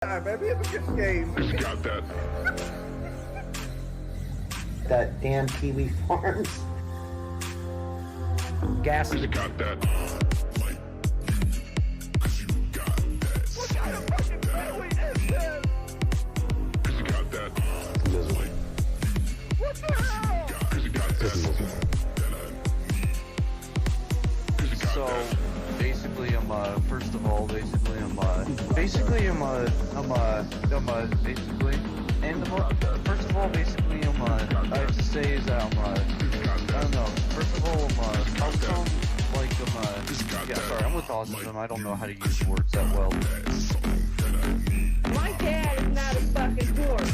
Maybe it's a good game. You got that. That damn Kiwi Farms. Gas. You got that. What kind of fucking family is this? You got that. What the hell? You got that. So basically, first of all, basically, first of all, basically, I have to say is that I don't know. First of all, how come, like, yeah, sorry, I'm with autism. I don't know how to use words that well. My dad is not a fucking dork.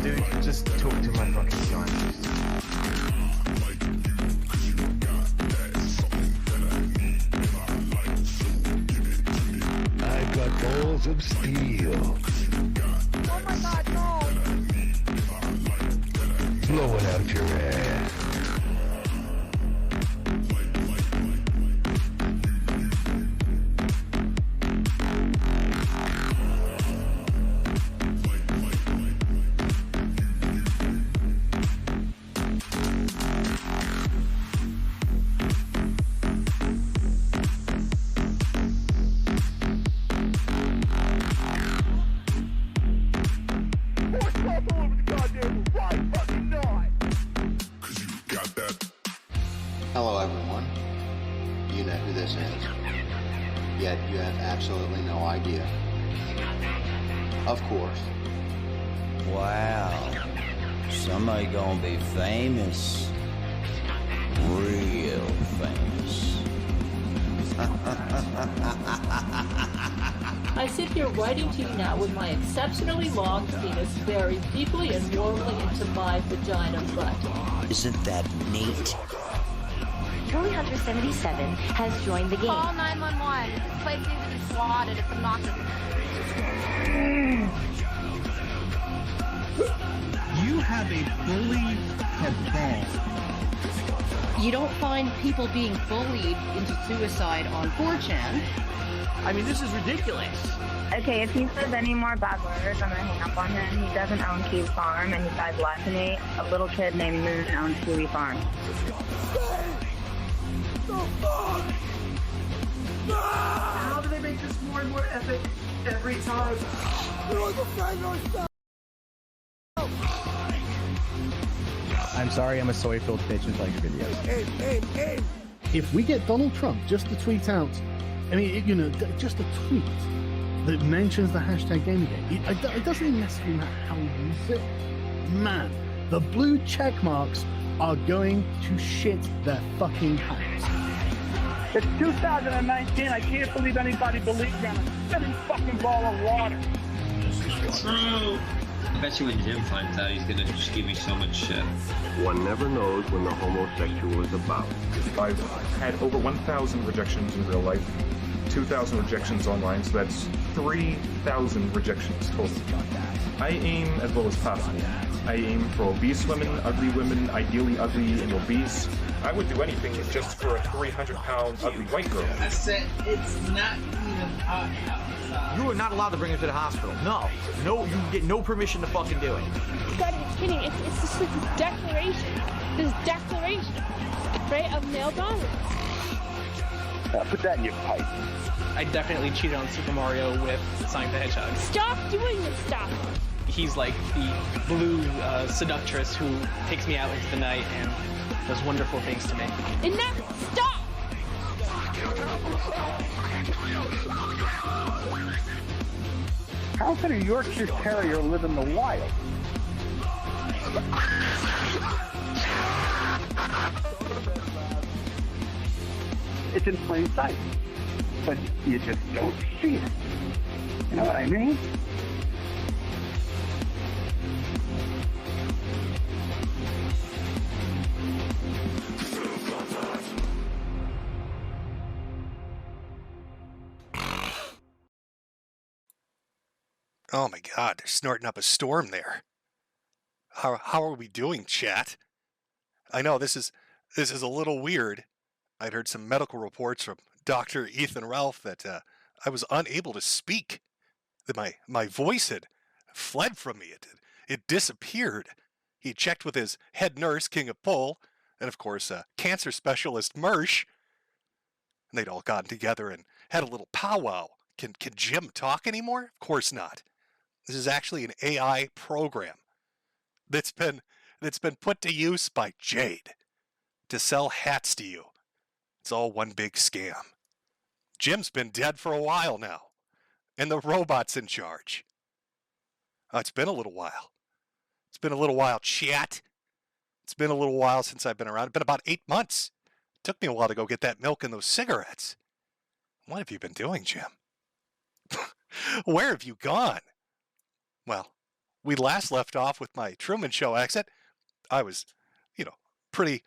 Dude, just talk to my fucking scientist. I've got balls of steel. Oh my god, no! Blow it out your ass. Hello everyone. You know who this is. Yet you have absolutely no idea. Of course. Wow. Somebody gonna be famous. Real famous. I sit here writing to you now with my exceptionally long penis buried deeply and warmly into my vagina butt. Isn't that neat? Trophy Hunter 77 has joined the game. Call 911. This place needs to be swatted. It's obnoxious. You have a bully cabal. You don't find people being bullied into suicide on 4chan. I mean, this is ridiculous. Okay, if he says any more bad words, I'm gonna hang up on him. He doesn't own Kiwi Farm, and he died less than me. A little kid named Moon owns Kiwi Farm. How do they make this more and more epic every time? I'm sorry, I'm a soy-filled bitch and like your videos. Aim. If we get Donald Trump just to tweet out, I mean, you know, just a tweet that mentions the hashtag Gamergate, it doesn't even necessarily matter how we use it. Man, the blue check marks are going to shit their fucking pants. It's 2019. I can't believe anybody believes in a spinning fucking ball of water. True. I bet you when Jim finds out, he's gonna just give me so much shit. One never knows when the homosexual is about. I've had over 1,000 rejections in real life, 2,000 rejections online, so that's 3,000 rejections total. I aim as low as possible. I aim for obese women, ideally ugly and obese. I would do anything just for a 300-pound ugly white girl. I said it's not even hot outside. You are not allowed to bring her to the hospital. No, you get no permission to fucking do it. You gotta be kidding. It's just this declaration. This declaration, right, of male dominance. Put that in your pipe. I definitely cheated on Super Mario with Sonic the Hedgehog. Stop doing this stuff. He's like the blue seductress who takes me out into the night and does wonderful things to me. Enough! Stop! How can a Yorkshire Terrier live in the wild? It's in plain sight, but you just don't see it. You know what I mean? Oh my God, they're snorting up a storm there. How are we doing, chat? I know this is a little weird. I'd heard some medical reports from Dr. Ethan Ralph that I was unable to speak, that my voice had fled from me. It disappeared. He checked with his head nurse, King of Pole, and of course, cancer specialist Mersh, and they'd all gotten together and had a little powwow. Can Jim talk anymore? Of course not. This is actually an AI program that's been put to use by Jade to sell hats to you. It's all one big scam. Jim's been dead for a while now, and the robot's in charge. It's been a little while. It's been a little while, chat. It's been a little while since I've been around. It's been about 8 months. It took me a while to go get that milk and those cigarettes. What have you been doing, Jim? Where have you gone? Well, we last left off with my Truman Show exit. I was, pretty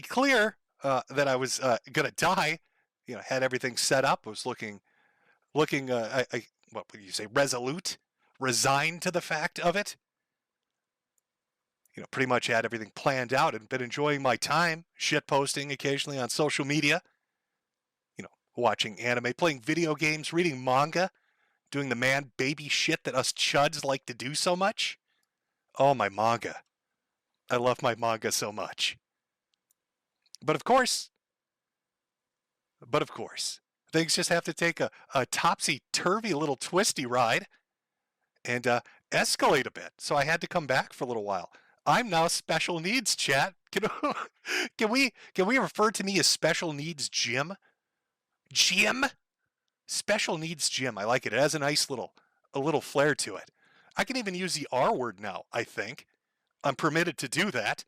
clear that I was gonna die. Had everything set up. I was looking, what would you say, resolute, resigned to the fact of it. Pretty much had everything planned out and been enjoying my time, shit posting occasionally on social media. Watching anime, playing video games, reading manga, doing the man-baby shit that us chuds like to do so much. Oh, my manga. I love my manga so much. But of course, things just have to take a topsy-turvy little twisty ride and escalate a bit. So I had to come back for a little while. I'm now special needs, chat. Can we refer to me as special needs Jim? Jim? Special needs Jim. I like it. It has a nice little flair to it. I can even use the R word now, I think. I'm permitted to do that,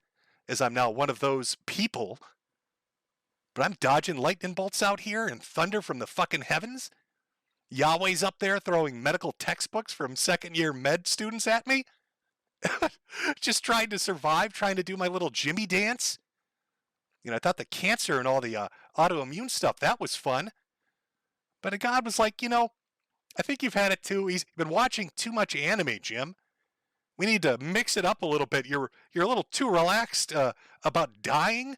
as I'm now one of those people. But I'm dodging lightning bolts out here and thunder from the fucking heavens. Yahweh's up there throwing medical textbooks from second-year med students at me. Just trying to survive, trying to do my little Jimmy dance. I thought the cancer and all the autoimmune stuff, that was fun. But God was like, I think you've had it too. He's been watching too much anime, Jim. We need to mix it up a little bit. You're a little too relaxed about dying.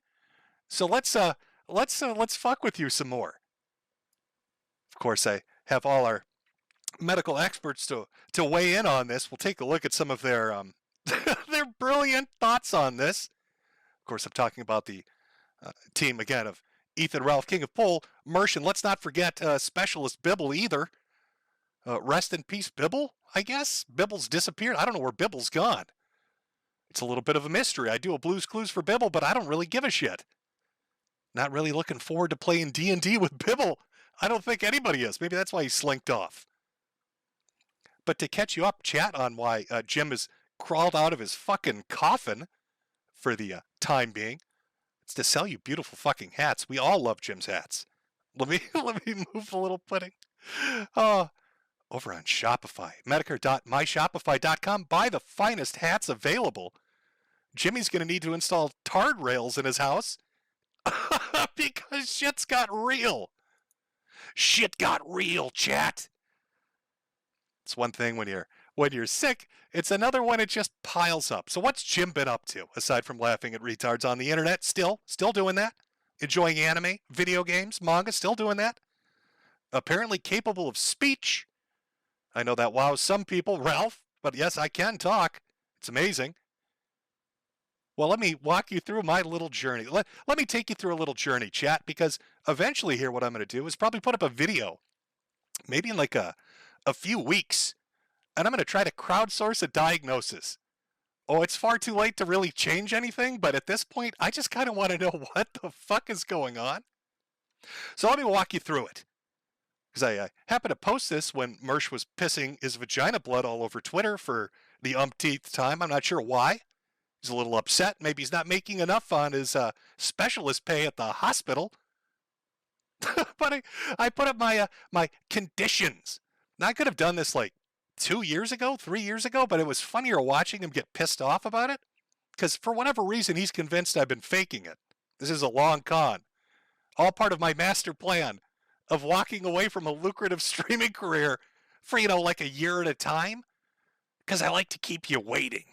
So let's fuck with you some more. Of course, I have all our medical experts to weigh in on this. We'll take a look at some of their their brilliant thoughts on this. Of course, I'm talking about the team again of Ethan Ralph, King of Pole, Mersh, and let's not forget Specialist Bibble either. Rest in peace, Bibble, I guess. Bibble's disappeared. I don't know where Bibble's gone. It's a little bit of a mystery. I do a Blues Clues for Bibble, but I don't really give a shit. Not really looking forward to playing D&D with Bibble. I don't think anybody is. Maybe that's why he slinked off. But to catch you up, chat, on why Jim has crawled out of his fucking coffin for the time being, it's to sell you beautiful fucking hats. We all love Jim's hats. Let me move a little pudding. Over on Shopify, Metokur.myshopify.com. Buy the finest hats available. Jimmy's going to need to install tard rails in his house because shit's got real. Shit got real, chat. It's one thing when you're sick. It's another when it just piles up. So what's Jim been up to, aside from laughing at retards on the internet? Still doing that? Enjoying anime, video games, manga, still doing that? Apparently capable of speech. I know that wows some people, Ralph, but yes, I can talk. It's amazing. Well, let me walk you through my little journey. Let me take you through a little journey, chat, because eventually here what I'm going to do is probably put up a video, maybe in like a few weeks, and I'm going to try to crowdsource a diagnosis. Oh, it's far too late to really change anything, but at this point, I just kind of want to know what the fuck is going on. So let me walk you through it. Because I happened to post this when Mersh was pissing his vagina blood all over Twitter for the umpteenth time. I'm not sure why. He's a little upset. Maybe he's not making enough on his specialist pay at the hospital. But I put up my conditions. Now, I could have done this like 2 years ago, 3 years ago, but it was funnier watching him get pissed off about it. Because for whatever reason, he's convinced I've been faking it. This is a long con. All part of my master plan of walking away from a lucrative streaming career for, like a year at a time. Because I like to keep you waiting.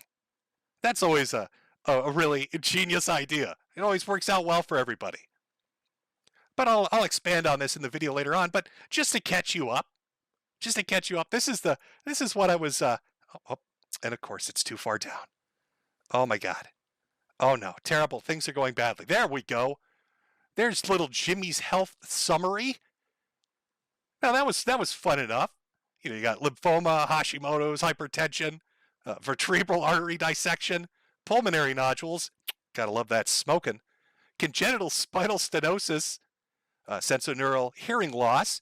That's always a really genius idea. It always works out well for everybody. but I'll expand on this in the video later on. But just to catch you up, this is what I was. And of course it's too far down. Oh my God. Oh no, terrible. Things are going badly. There we go. There's little Jimmy's health summary. Now that was fun enough. You got lymphoma, Hashimoto's, hypertension, vertebral artery dissection, pulmonary nodules. Gotta love that smoking. Congenital spinal stenosis, sensorineural hearing loss,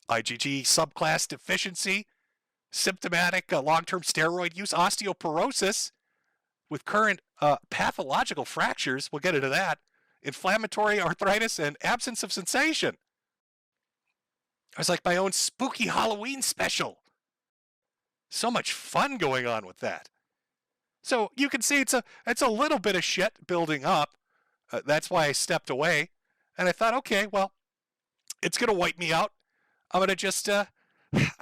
IgG subclass deficiency, symptomatic long-term steroid use, osteoporosis with current pathological fractures. We'll get into that. Inflammatory arthritis and absence of sensation. It was like my own spooky Halloween special. So much fun going on with that. So you can see it's a little bit of shit building up. That's why I stepped away. And I thought, okay, well, it's going to wipe me out. I'm going to just, I'm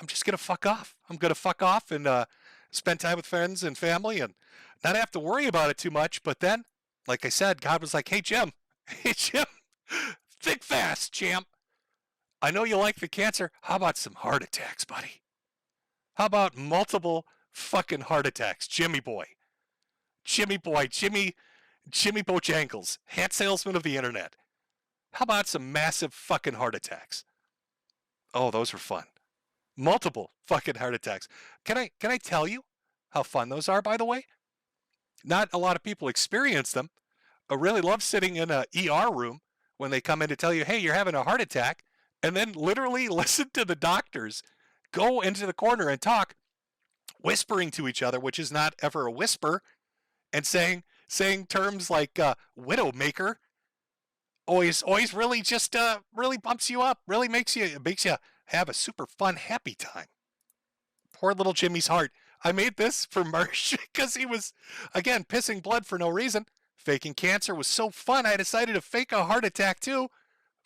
just going to fuck off. I'm going to fuck off and spend time with friends and family and not have to worry about it too much. But then, like I said, God was like, hey, Jim, think fast, champ. I know you like the cancer. How about some heart attacks, buddy? How about multiple fucking heart attacks? Jimmy boy, Jimmy Bojangles, hat salesman of the internet. How about some massive fucking heart attacks? Oh, those were fun. Multiple fucking heart attacks. Can I tell you how fun those are, by the way? Not a lot of people experience them. I really love sitting in a ER room when they come in to tell you, hey, you're having a heart attack, and then literally listen to the doctors go into the corner and talk, whispering to each other, which is not ever a whisper, and saying terms like widowmaker. Always really just really bumps you up, really makes you have a super fun, happy time. Poor little Jimmy's heart. I made this for Marsh because he was, again, pissing blood for no reason. Faking cancer was so fun, I decided to fake a heart attack too.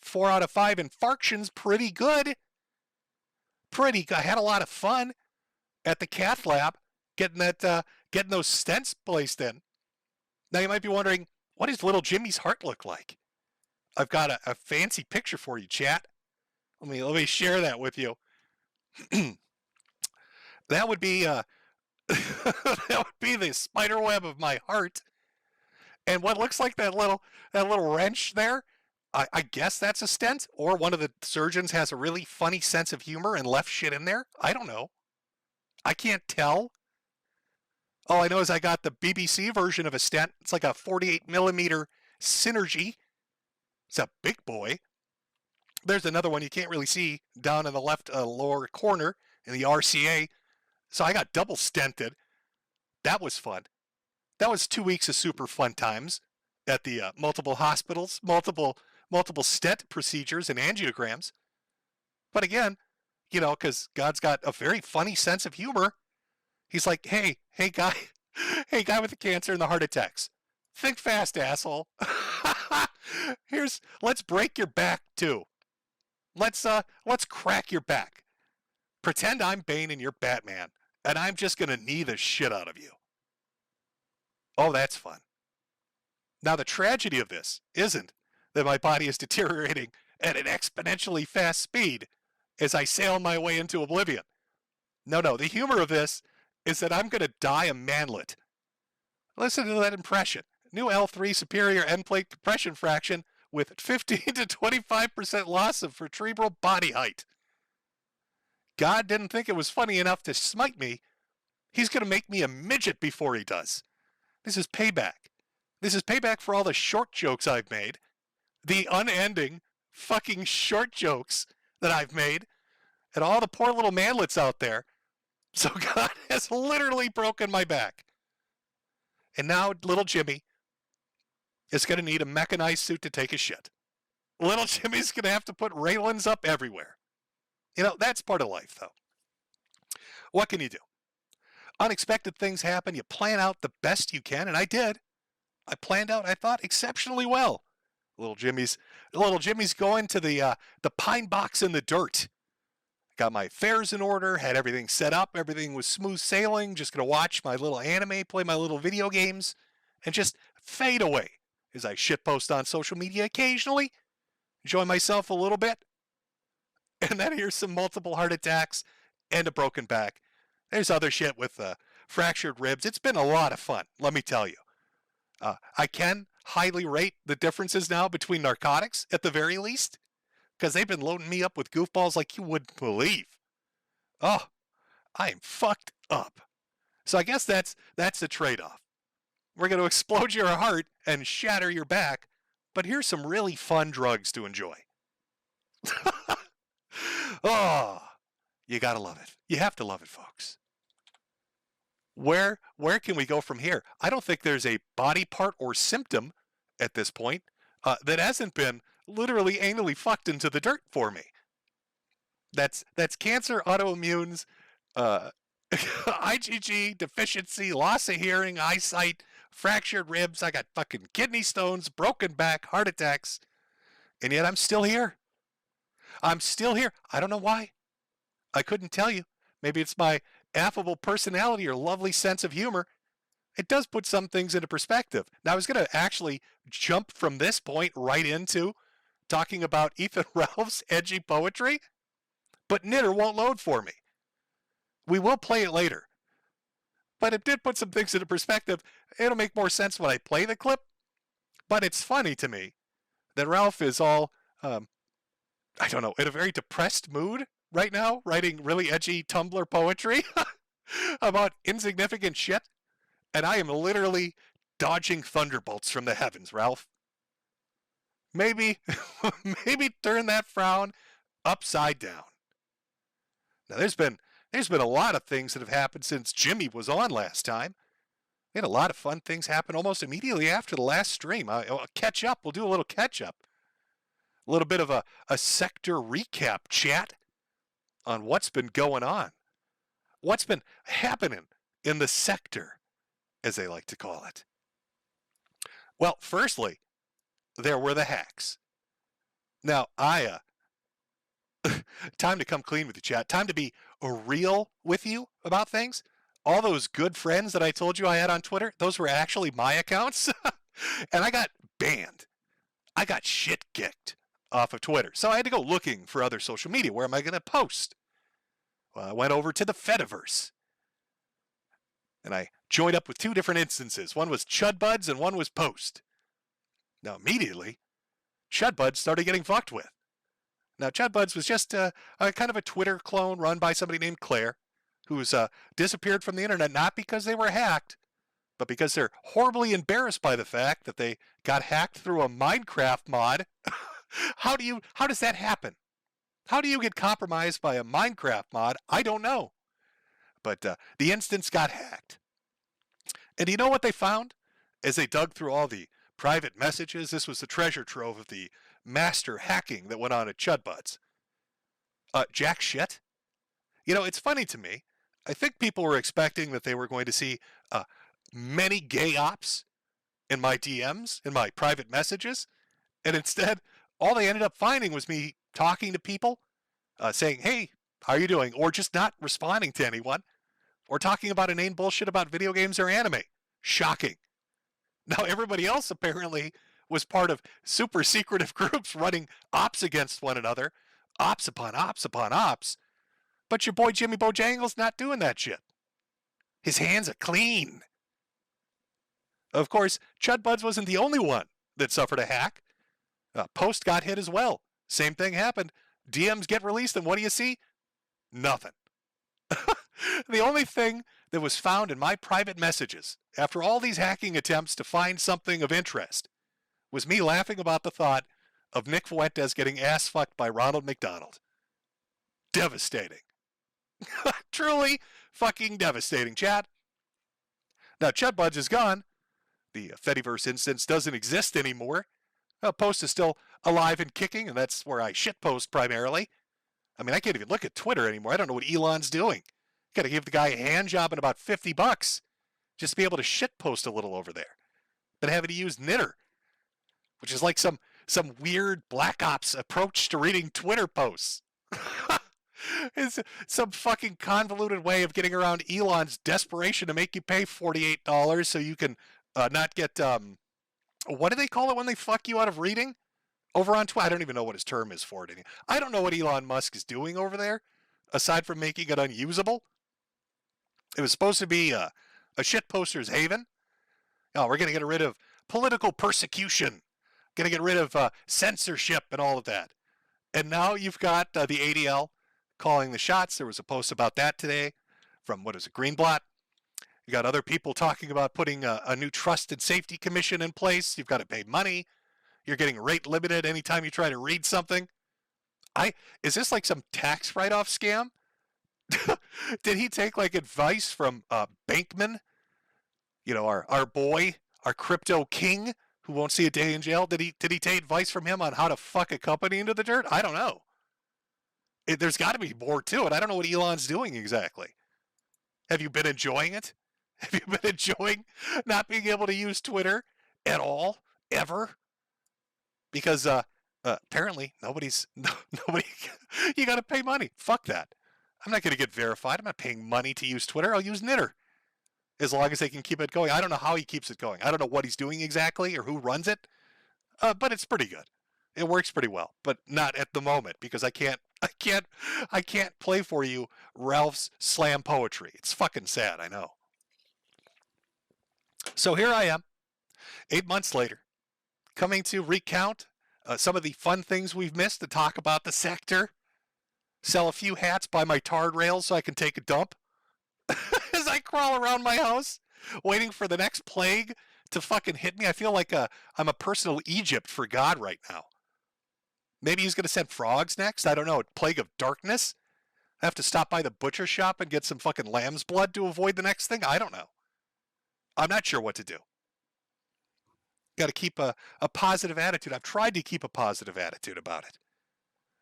4 out of 5 infarctions, pretty good. I had a lot of fun at the cath lab getting those stents placed in. Now you might be wondering, what does little Jimmy's heart look like? I've got a fancy picture for you, chat. Let me share that with you. That would be that would be the spider web of my heart. And what looks like that little wrench there, I guess that's a stent, or one of the surgeons has a really funny sense of humor and left shit in there. I don't know. I can't tell. All I know is I got the BBC version of a stent. It's like a 48 millimeter Synergy. It's a big boy. There's another one you can't really see down in the left lower corner in the RCA. So I got double stented. That was fun. That was 2 weeks of super fun times at the multiple hospitals, multiple stent procedures and angiograms. But again, because God's got a very funny sense of humor. He's like, hey guy with the cancer and the heart attacks. Think fast, asshole. Let's break your back too. Let's crack your back. Pretend I'm Bane and you're Batman, and I'm just gonna knee the shit out of you. Oh, that's fun. Now the tragedy of this isn't that my body is deteriorating at an exponentially fast speed as I sail my way into oblivion. No, the humor of this is that I'm gonna die a manlet. Listen to that impression. New L3 superior end plate compression fraction with 15 to 25% loss of vertebral body height. God didn't think it was funny enough to smite me. He's going to make me a midget before he does. This is payback. This is payback for all the short jokes I've made. The unending fucking short jokes that I've made. And all the poor little manlets out there. So God has literally broken my back. And now little Jimmy is going to need a mechanized suit to take a shit. Little Jimmy's going to have to put railings up everywhere. That's part of life, though. What can you do? Unexpected things happen. You plan out the best you can, and I did. I planned out, I thought, exceptionally well. Little Jimmy's going to the pine box in the dirt. Got my affairs in order, had everything set up. Everything was smooth sailing. Just going to watch my little anime, play my little video games, and just fade away as I shitpost on social media occasionally. enjoy myself a little bit. And then here's some multiple heart attacks and a broken back. There's other shit with fractured ribs. It's been a lot of fun, let me tell you. I can highly rate the differences now between narcotics, at the very least, because they've been loading me up with goofballs like you wouldn't believe. Oh, I am fucked up. So I guess that's the trade-off. We're going to explode your heart and shatter your back, but here's some really fun drugs to enjoy. Oh, you got to love it. You have to love it, folks. Where can we go from here? I don't think there's a body part or symptom at this point that hasn't been literally anally fucked into the dirt for me. That's cancer, autoimmunes, IgG deficiency, loss of hearing, eyesight, fractured ribs. I got fucking kidney stones, broken back, heart attacks, and yet I'm still here. I'm still here. I don't know why. I couldn't tell you. Maybe it's my affable personality or lovely sense of humor. It does put some things into perspective. Now, I was going to actually jump from this point right into talking about Ethan Ralph's edgy poetry, but Knitter won't load for me. We will play it later. But it did put some things into perspective. It'll make more sense when I play the clip. But it's funny to me that Ralph is all, I don't know, in a very depressed mood right now, writing really edgy Tumblr poetry about insignificant shit. And I am literally dodging thunderbolts from the heavens, Ralph. Maybe turn that frown upside down. Now, there's been a lot of things that have happened since Jimmy was on last time. We had a lot of fun things happen almost immediately after the last stream. I'll catch up. We'll do a little catch up. A little bit of a sector recap chat on what's been going on. What's been happening in the sector, as they like to call it. Well, firstly, there were the hacks. Now, time to come clean with you, chat. Time to be real with you about things. All those good friends that I told you I had on Twitter, those were actually my accounts. And I got banned. I got shit kicked off of Twitter. So I had to go looking for other social media. Where am I going to post? Well, I went over to the Fediverse. And I joined up with two different instances. One was Chudbuds and one was Post. Now, immediately, Chudbuds started getting fucked with. Now, Chudbuds was just a kind of a Twitter clone run by somebody named Claire, who's disappeared from the internet not because they were hacked, but because they're horribly embarrassed by the fact that they got hacked through a Minecraft mod. How does that happen? How do you get compromised by a Minecraft mod? I don't know. But the instance got hacked. And you know what they found? As they dug through all the private messages, this was the treasure trove of the master hacking that went on at Chudbuds. Jack shit. You know, it's funny to me. I think people were expecting that they were going to see many gay ops in my DMs, in my private messages. And instead, all they ended up finding was me talking to people, saying, hey, how are you doing? Or just not responding to anyone. Or talking about inane bullshit about video games or anime. Shocking. Now, everybody else apparently was part of super secretive groups running ops against one another. Ops upon ops upon ops. But your boy Jimmy Bojangles not doing that shit. His hands are clean. Of course, Chudbuds wasn't the only one that suffered a hack. Post got hit as well. Same thing happened. DMs get released, and what do you see? Nothing. The only thing that was found in my private messages, after all these hacking attempts to find something of interest, was me laughing about the thought of Nick Fuentes getting ass fucked by Ronald McDonald. Devastating. Truly fucking devastating, chat. Now, Chudbuds is gone. The Fediverse instance doesn't exist anymore. Post is still alive and kicking, and that's where I shitpost primarily. I mean, I can't even look at Twitter anymore. I don't know what Elon's doing. Got to give the guy a hand job and about $50 just to be able to shitpost a little over there. Been having to use Knitter, which is like some weird Black Ops approach to reading Twitter posts. It's some fucking convoluted way of getting around Elon's desperation to make you pay $48 so you can not get, what do they call it when they fuck you out of reading? over on Twitter. I don't even know what his term is for it. I don't know what Elon Musk is doing over there, aside from making it unusable. It was supposed to be a shitposter's haven. Oh, we're going to get rid of political persecution. Going to get rid of censorship and all of that. And now you've got the ADL calling the shots. There was a post about that today from, what is it, Greenblatt. You got other people talking about putting a new trust and safety commission in place. You've got to pay money. You're getting rate limited anytime you try to read something. Is this like some tax write-off scam? Did he take like advice from Bankman? You know, our boy, our crypto king, who won't see a day in jail. Did he take advice from him on how to fuck a company into the dirt? I don't know. There's got to be more to it. I don't know what Elon's doing exactly. Have you been enjoying it? Have you been enjoying not being able to use Twitter at all, ever? Because apparently nobody. You got to pay money. Fuck that. I'm not going to get verified. I'm not paying money to use Twitter. I'll use Knitter. As long as they can keep it going. I don't know how he keeps it going. I don't know what he's doing exactly or who runs it. But it's pretty good. It works pretty well, but not at the moment because I can't play for you Ralph's slam poetry. It's fucking sad, I know. So here I am, 8 months later, coming to recount some of the fun things we've missed to talk about the sector, sell a few hats, buy my tarred rails so I can take a dump as I crawl around my house, waiting for the next plague to fucking hit me. I feel like I'm a personal Egypt for God right now. Maybe he's going to send frogs next. I don't know. Plague of darkness. I have to stop by the butcher shop and get some fucking lamb's blood to avoid the next thing. I don't know. I'm not sure what to do. Got to keep a positive attitude. I've tried to keep a positive attitude about it.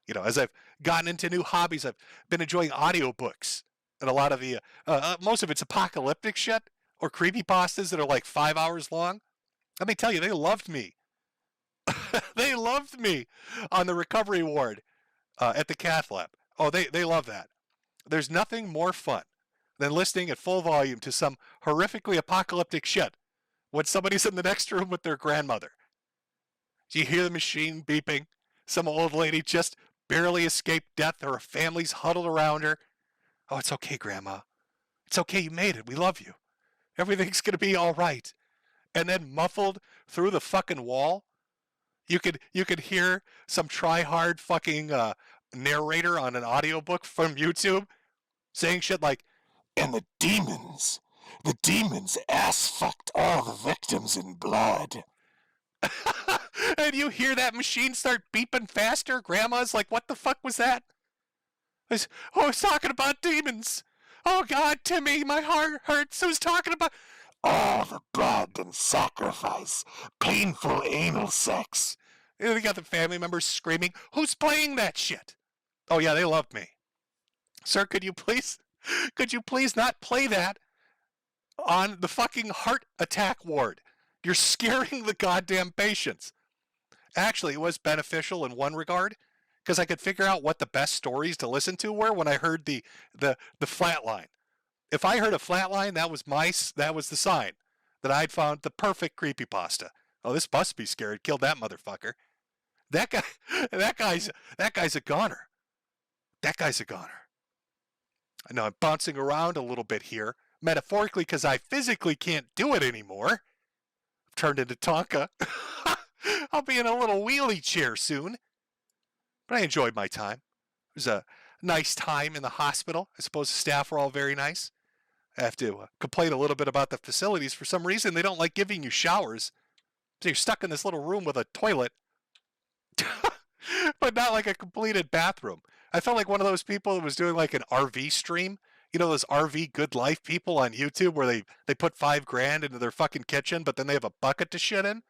You know, as I've gotten into new hobbies, I've been enjoying audiobooks. And a lot of the, most of it's apocalyptic shit or creepypastas that are like 5 hours long. Let me tell you, they loved me. They loved me on the recovery ward at the cath lab. Oh, they love that. There's nothing more fun than listening at full volume to some horrifically apocalyptic shit when somebody's in the next room with their grandmother. Do you hear the machine beeping? Some old lady just barely escaped death. Her family's huddled around her. Oh, it's okay, Grandma. It's okay, you made it. We love you. Everything's going to be all right. And then muffled through the fucking wall, you could hear some try-hard fucking narrator on an audiobook from YouTube saying shit like, and the demons ass-fucked all the victims in blood. And you hear that machine start beeping faster. Grandma's like, what the fuck was that? I was talking about demons. Oh, God, Timmy, my heart hurts. I was talking about all the blood and sacrifice, painful anal sex. And they got the family members screaming, who's playing that shit? Oh, yeah, they loved me. Sir, could you please not play that on the fucking heart attack ward? You're scaring the goddamn patients. Actually, it was beneficial in one regard, because I could figure out what the best stories to listen to were when I heard the flatline. If I heard a flatline, that was the sign that I'd found the perfect creepypasta. Oh, this must be scary. Killed that motherfucker. That guy's a goner. That guy's a goner. I know I'm bouncing around a little bit here, metaphorically, because I physically can't do it anymore. I've turned into Tonka. I'll be in a little wheelie chair soon. But I enjoyed my time. It was a nice time in the hospital. I suppose the staff were all very nice. I have to complain a little bit about the facilities. For some reason, they don't like giving you showers. So you're stuck in this little room with a toilet, but not like a completed bathroom. I felt like one of those people that was doing like an RV stream. You know those RV good life people on YouTube where they put $5,000 into their fucking kitchen, but then they have a bucket to shit in?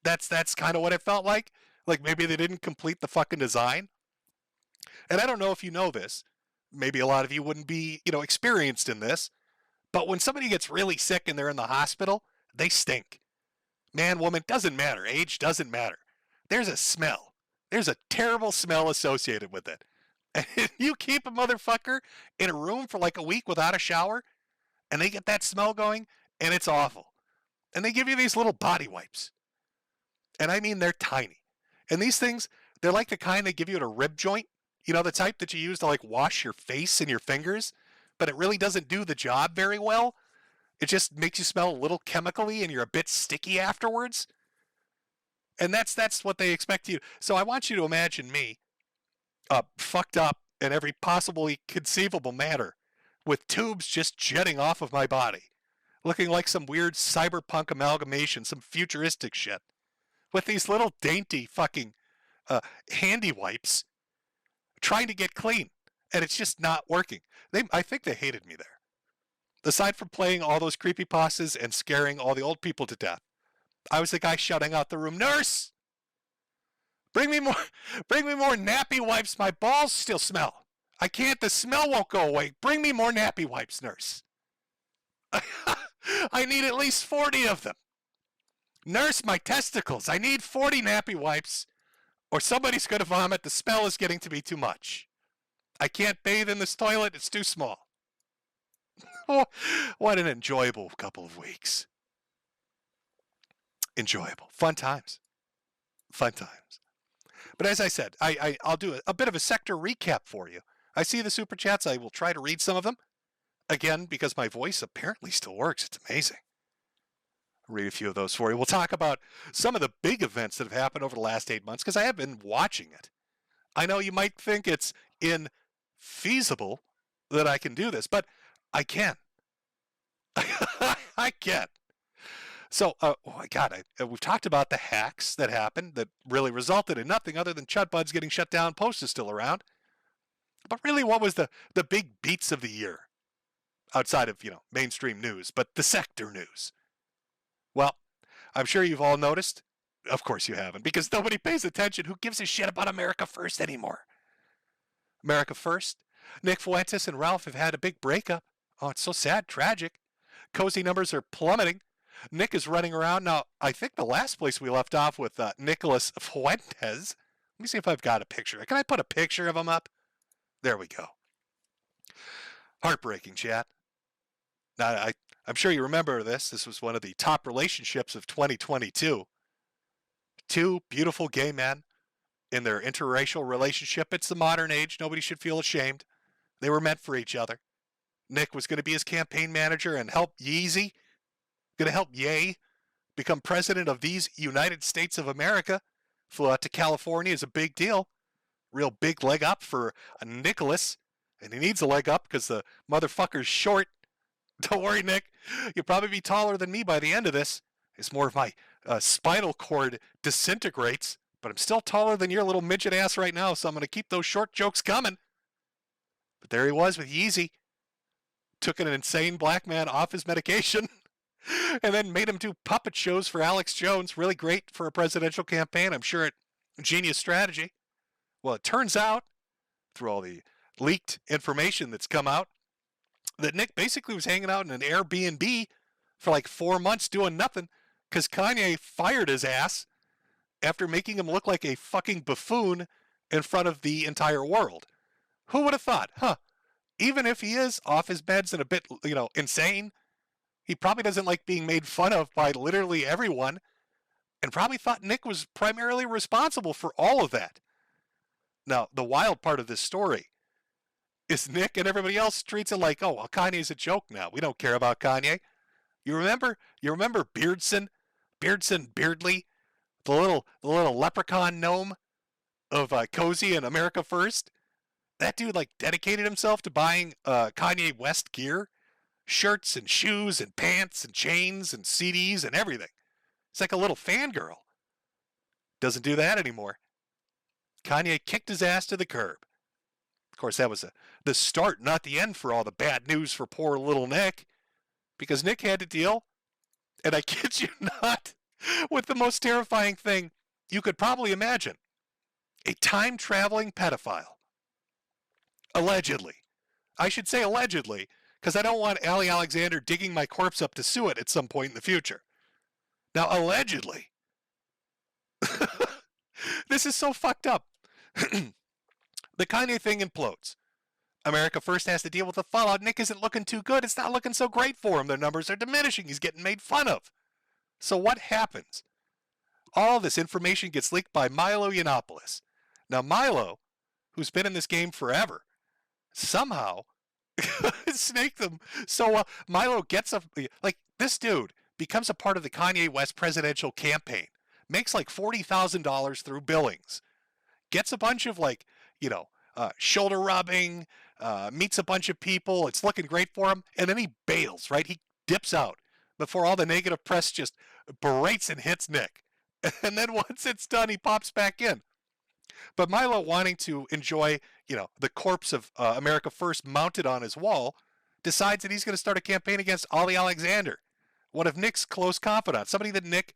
That's kind of what it felt like. Like maybe they didn't complete the fucking design. And I don't know if you know this. Maybe a lot of you wouldn't be, experienced in this. But when somebody gets really sick and they're in the hospital, they stink. Man, woman, doesn't matter. Age doesn't matter. There's a smell. There's a terrible smell associated with it. And you keep a motherfucker in a room for like a week without a shower, and they get that smell going, and it's awful. And they give you these little body wipes. And I mean, they're tiny. And these things, they're like the kind they give you at a rib joint. You know, the type that you use to like wash your face and your fingers, but it really doesn't do the job very well. It just makes you smell a little chemically and you're a bit sticky afterwards. And that's what they expect you. So I want you to imagine me fucked up in every possibly conceivable manner with tubes just jetting off of my body, looking like some weird cyberpunk amalgamation, some futuristic shit, with these little dainty fucking handy wipes trying to get clean, and it's just not working. I think they hated me there. Aside from playing all those creepypastas and scaring all the old people to death, I was the guy shouting out the room, "Nurse! Bring me more nappy wipes. My balls still smell. I can't, the smell won't go away. Bring me more nappy wipes, nurse. I need at least 40 of them. Nurse, my testicles. I need 40 nappy wipes or somebody's going to vomit. The smell is getting to be too much. I can't bathe in this toilet. It's too small." Oh, what an enjoyable couple of weeks. Enjoyable. Fun times. Fun times. But as I said, I'll do a bit of a sector recap for you. I see the super chats. I will try to read some of them. Again, because my voice apparently still works. It's amazing. I'll read a few of those for you. We'll talk about some of the big events that have happened over the last 8 months because I have been watching it. I know you might think it's infeasible that I can do this, but I can. I can. So, we've talked about the hacks that happened that really resulted in nothing other than Chud Buds getting shut down. Post is still around. But really, what was the big beats of the year? Outside of, mainstream news, but the sector news. Well, I'm sure you've all noticed. Of course you haven't, because nobody pays attention. Who gives a shit about America First anymore? America First? Nick Fuentes and Ralph have had a big breakup. Oh, it's so sad, tragic. Cozy numbers are plummeting. Nick is running around. Now, I think the last place we left off with Nicholas Fuentes. Let me see if I've got a picture. Can I put a picture of him up? There we go. Heartbreaking, chat. Now, I'm sure you remember this. This was one of the top relationships of 2022. Two beautiful gay men in their interracial relationship. It's the modern age. Nobody should feel ashamed. They were meant for each other. Nick was going to be his campaign manager and help Yeezy, going to help Ye become president of these United States of America. Flew out to California is a big deal. Real big leg up for Nicholas. And he needs a leg up because the motherfucker's short. Don't worry, Nick. You'll probably be taller than me by the end of this. It's more of my spinal cord disintegrates. But I'm still taller than your little midget ass right now, so I'm going to keep those short jokes coming. But there he was with Yeezy. Took an insane black man off his medication and then made him do puppet shows for Alex Jones. Really great for a presidential campaign. I'm sure a genius strategy. Well, it turns out, through all the leaked information that's come out, that Nick basically was hanging out in an Airbnb for like 4 months doing nothing because Kanye fired his ass after making him look like a fucking buffoon in front of the entire world. Who would have thought, even if he is off his meds and a bit, insane, he probably doesn't like being made fun of by literally everyone and probably thought Nick was primarily responsible for all of that. Now, the wild part of this story is Nick and everybody else treats it like, oh, well, Kanye's a joke now. We don't care about Kanye. You remember Beardson Beardley, the little leprechaun gnome of Cozy and America First? That dude dedicated himself to buying Kanye West gear, shirts and shoes and pants and chains and CDs and everything. It's like a little fangirl. Doesn't do that anymore. Kanye kicked his ass to the curb. Of course, that was the start, not the end for all the bad news for poor little Nick, because Nick had to deal, and I kid you not, with the most terrifying thing you could probably imagine. A time-traveling pedophile. Allegedly. I should say allegedly, because I don't want Ali Alexander digging my corpse up to sue it at some point in the future. Now, allegedly. This is so fucked up. The Kanye thing implodes. America First has to deal with the fallout. Nick isn't looking too good. It's not looking so great for him. Their numbers are diminishing. He's getting made fun of. So what happens? All this information gets leaked by Milo Yiannopoulos. Now, Milo, who's been in this game forever, somehow snaked them. So Milo gets like this dude becomes a part of the Kanye West presidential campaign, makes like $40,000 through billings, gets a bunch of shoulder rubbing, meets a bunch of people. It's looking great for him, and then he bails. Right, he dips out before all the negative press just berates and hits Nick. And then once it's done, he pops back in. But Milo, wanting to enjoy, the corpse of America First mounted on his wall, decides that he's going to start a campaign against Ollie Alexander, one of Nick's close confidants, somebody that Nick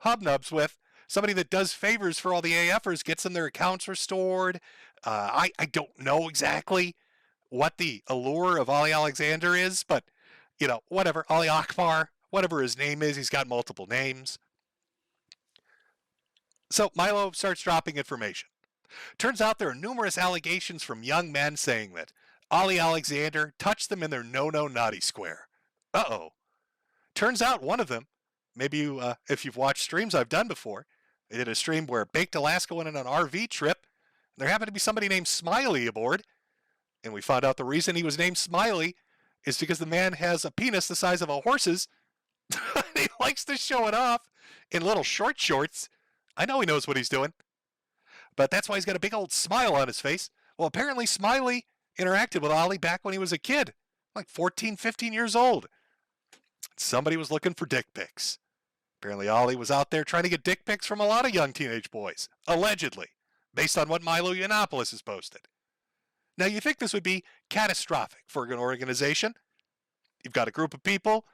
hobnobs with, somebody that does favors for all the AFers, gets them their accounts restored. I don't know exactly what the allure of Ollie Alexander is, but, whatever, Ali Akbar, whatever his name is, he's got multiple names. So Milo starts dropping information. Turns out there are numerous allegations from young men saying that Ollie Alexander touched them in their no-no naughty square. Uh-oh. Turns out one of them, maybe you, if you've watched streams I've done before, I did a stream where Baked Alaska went on an RV trip, and there happened to be somebody named Smiley aboard, and we found out the reason he was named Smiley is because the man has a penis the size of a horse's, and he likes to show it off in little short shorts. I know he knows what he's doing, but that's why he's got a big old smile on his face. Well, apparently Smiley interacted with Ollie back when he was a kid, like 14, 15 years old. Somebody was looking for dick pics. Apparently Ollie was out there trying to get dick pics from a lot of young teenage boys, allegedly, based on what Milo Yiannopoulos has posted. Now, you think this would be catastrophic for an organization? You've got a group of people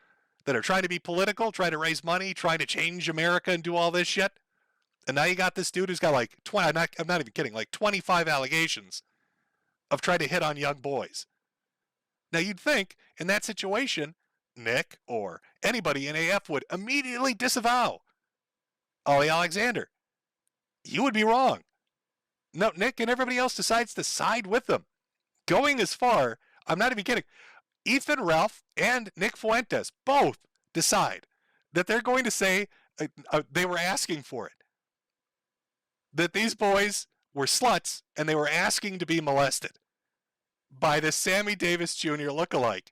that are trying to be political, trying to raise money, trying to change America and do all this shit. And now you got this dude who's got like 20, I'm not even kidding, like 25 allegations of trying to hit on young boys. Now you'd think in that situation, Nick or anybody in AF would immediately disavow Ollie Alexander. You would be wrong. No, Nick and everybody else decides to side with them. Going as far, I'm not even kidding, Ethan Ralph and Nick Fuentes both decide that they're going to say they were asking for it. That these boys were sluts and they were asking to be molested by this Sammy Davis Jr. lookalike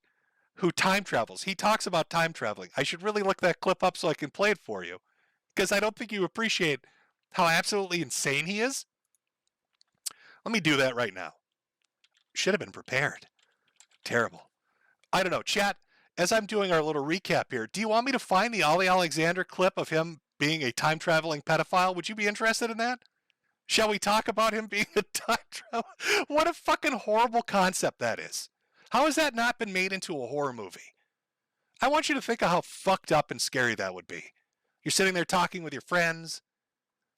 who time travels. He talks about time traveling. I should really look that clip up so I can play it for you, because I don't think you appreciate how absolutely insane he is. Let me do that right now. Should have been prepared. Terrible. I don't know. Chat, as I'm doing our little recap here, do you want me to find the Ollie Alexander clip of him being a time-traveling pedophile? Would you be interested in that? Shall we talk about him being a time traveler? What a fucking horrible concept that is. How has that not been made into a horror movie? I want you to think of how fucked up and scary that would be. You're sitting there talking with your friends.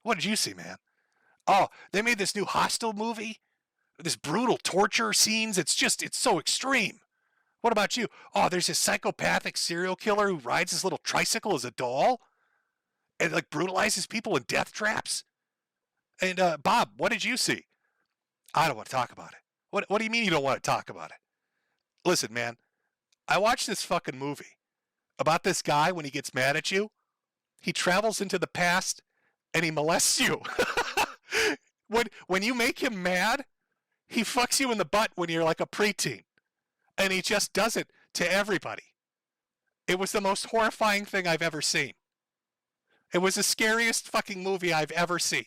What did you see, man? Oh, they made this new Hostel movie? This brutal torture scenes. It's so extreme. What about you? Oh, there's this psychopathic serial killer who rides his little tricycle as a doll and like brutalizes people in death traps. And Bob, what did you see? I don't want to talk about it. What do you mean you don't want to talk about it? Listen, man, I watched this fucking movie about this guy when he gets mad at you. He travels into the past and he molests you. When you make him mad, he fucks you in the butt when you're like a preteen. And he just does it to everybody. It was the most horrifying thing I've ever seen. It was the scariest fucking movie I've ever seen.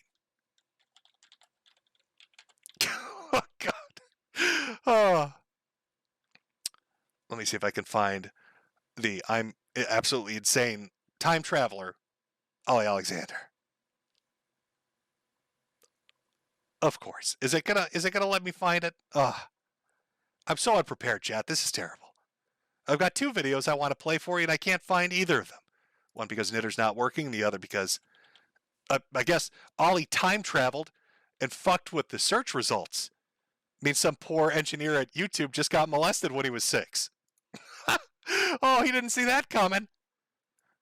Oh, God. Oh. Let me see if I can find the I'm absolutely insane time traveler, Ollie Alexander. Of course. Is it gonna let me find it? I'm so unprepared, chat. This is terrible. I've got two videos I want to play for you, and I can't find either of them. One because Knitter's not working, the other because I guess Ollie time traveled and fucked with the search results. I mean, some poor engineer at YouTube just got molested when he was 6. Oh, he didn't see that coming.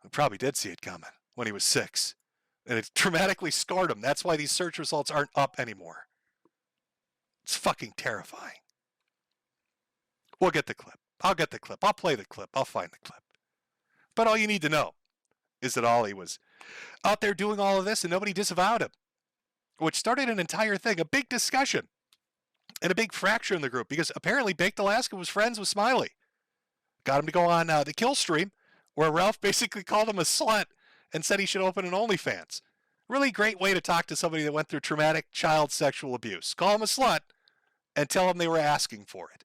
He probably did see it coming when he was 6. And it dramatically scarred him. That's why these search results aren't up anymore. It's fucking terrifying. We'll get the clip. I'll get the clip. I'll play the clip. I'll find the clip. But all you need to know is that Ollie was out there doing all of this, and nobody disavowed him, which started an entire thing, a big discussion, and a big fracture in the group, because apparently Baked Alaska was friends with Smiley. Got him to go on the kill stream, where Ralph basically called him a slut and said he should open an OnlyFans. Really great way to talk to somebody that went through traumatic child sexual abuse. Call him a slut and tell him they were asking for it.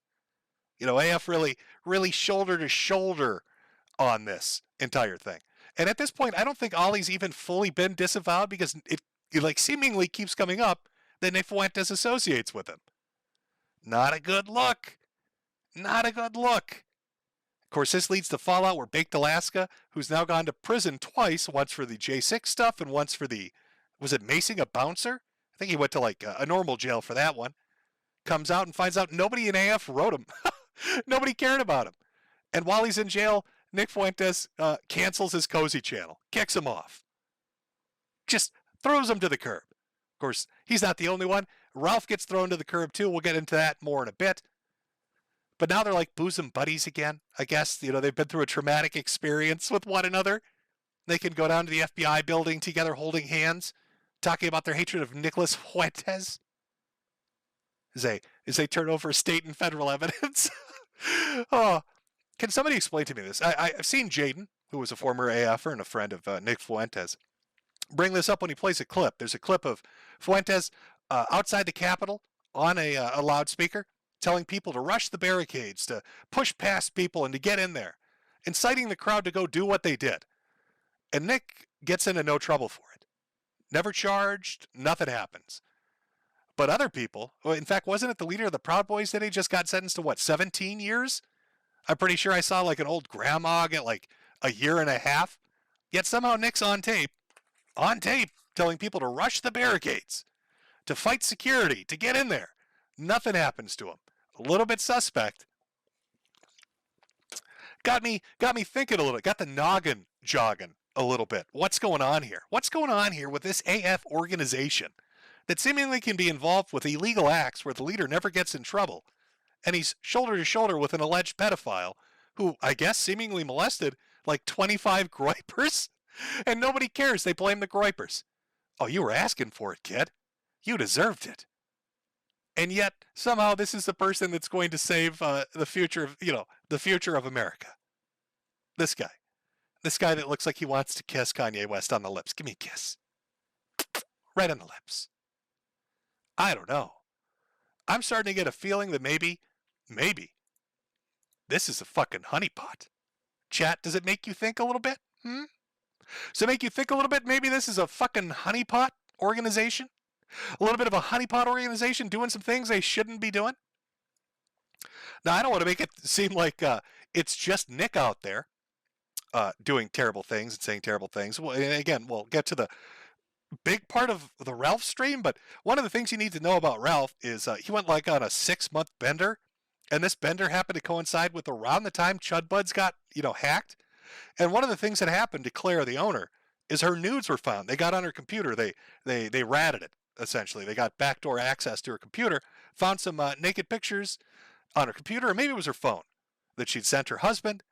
You know, AF really shoulder to shoulder on this entire thing. And at this point, I don't think Ollie's even fully been disavowed, because it like seemingly keeps coming up that Nick Fuentes associates with him. Not a good look. Not a good look. Of course, this leads to fallout where Baked Alaska, who's now gone to prison twice, once for the J6 stuff and once for the, was it macing a bouncer? I think he went to like a normal jail for that one. Comes out and finds out nobody in AF wrote him. Nobody cared about him. And while he's in jail, Nick Fuentes cancels his Cozy channel, kicks him off. Just throws him to the curb. Of course, he's not the only one. Ralph gets thrown to the curb too. We'll get into that more in a bit. But now they're like bosom buddies again. I guess, you know, they've been through a traumatic experience with one another. They can go down to the FBI building together holding hands, talking about their hatred of Nicholas Fuentes as they turn over state and federal evidence. Oh, can somebody explain to me this? I've seen Jaden, who was a former AFer and a friend of Nick Fuentes, bring this up when he plays a clip. There's a clip of Fuentes outside the Capitol on a loudspeaker, telling people to rush the barricades, to push past people and to get in there, inciting the crowd to go do what they did. And Nick gets into no trouble for it. Never charged, nothing happens. But other people, in fact, wasn't it the leader of the Proud Boys that he just got sentenced to, what, 17 years? I'm pretty sure I saw like an old grandma get like a year and a half. Yet somehow Nick's on tape, telling people to rush the barricades, to fight security, to get in there. Nothing happens to him. A little bit suspect. Got me thinking a little bit. Got the noggin jogging a little bit. What's going on here? What's going on here with this AF organization that seemingly can be involved with illegal acts where the leader never gets in trouble, and he's shoulder to shoulder with an alleged pedophile who, I guess, seemingly molested like 25 groypers, and nobody cares. They blame the groypers. Oh, you were asking for it, kid. You deserved it. And yet, somehow, this is the person that's going to save the future of America. This guy that looks like he wants to kiss Kanye West on the lips. Give me a kiss. Right on the lips. I don't know. I'm starting to get a feeling that maybe, this is a fucking honeypot. Chat, does it make you think a little bit? Does it make you think a little bit? Maybe this is a fucking honeypot organization? A little bit of a honeypot organization doing some things they shouldn't be doing? Now, I don't want to make it seem like it's just Nick out there doing terrible things and saying terrible things. Well, and again, we'll get to the big part of the Ralph stream, but one of the things you need to know about Ralph is he went like on a 6-month bender, and this bender happened to coincide with around the time Chud Buds got, hacked. And one of the things that happened to Claire, the owner, is her nudes were found. They got on her computer. They ratted it, essentially. They got backdoor access to her computer, found some naked pictures on her computer, or maybe it was her phone, that she'd sent her husband.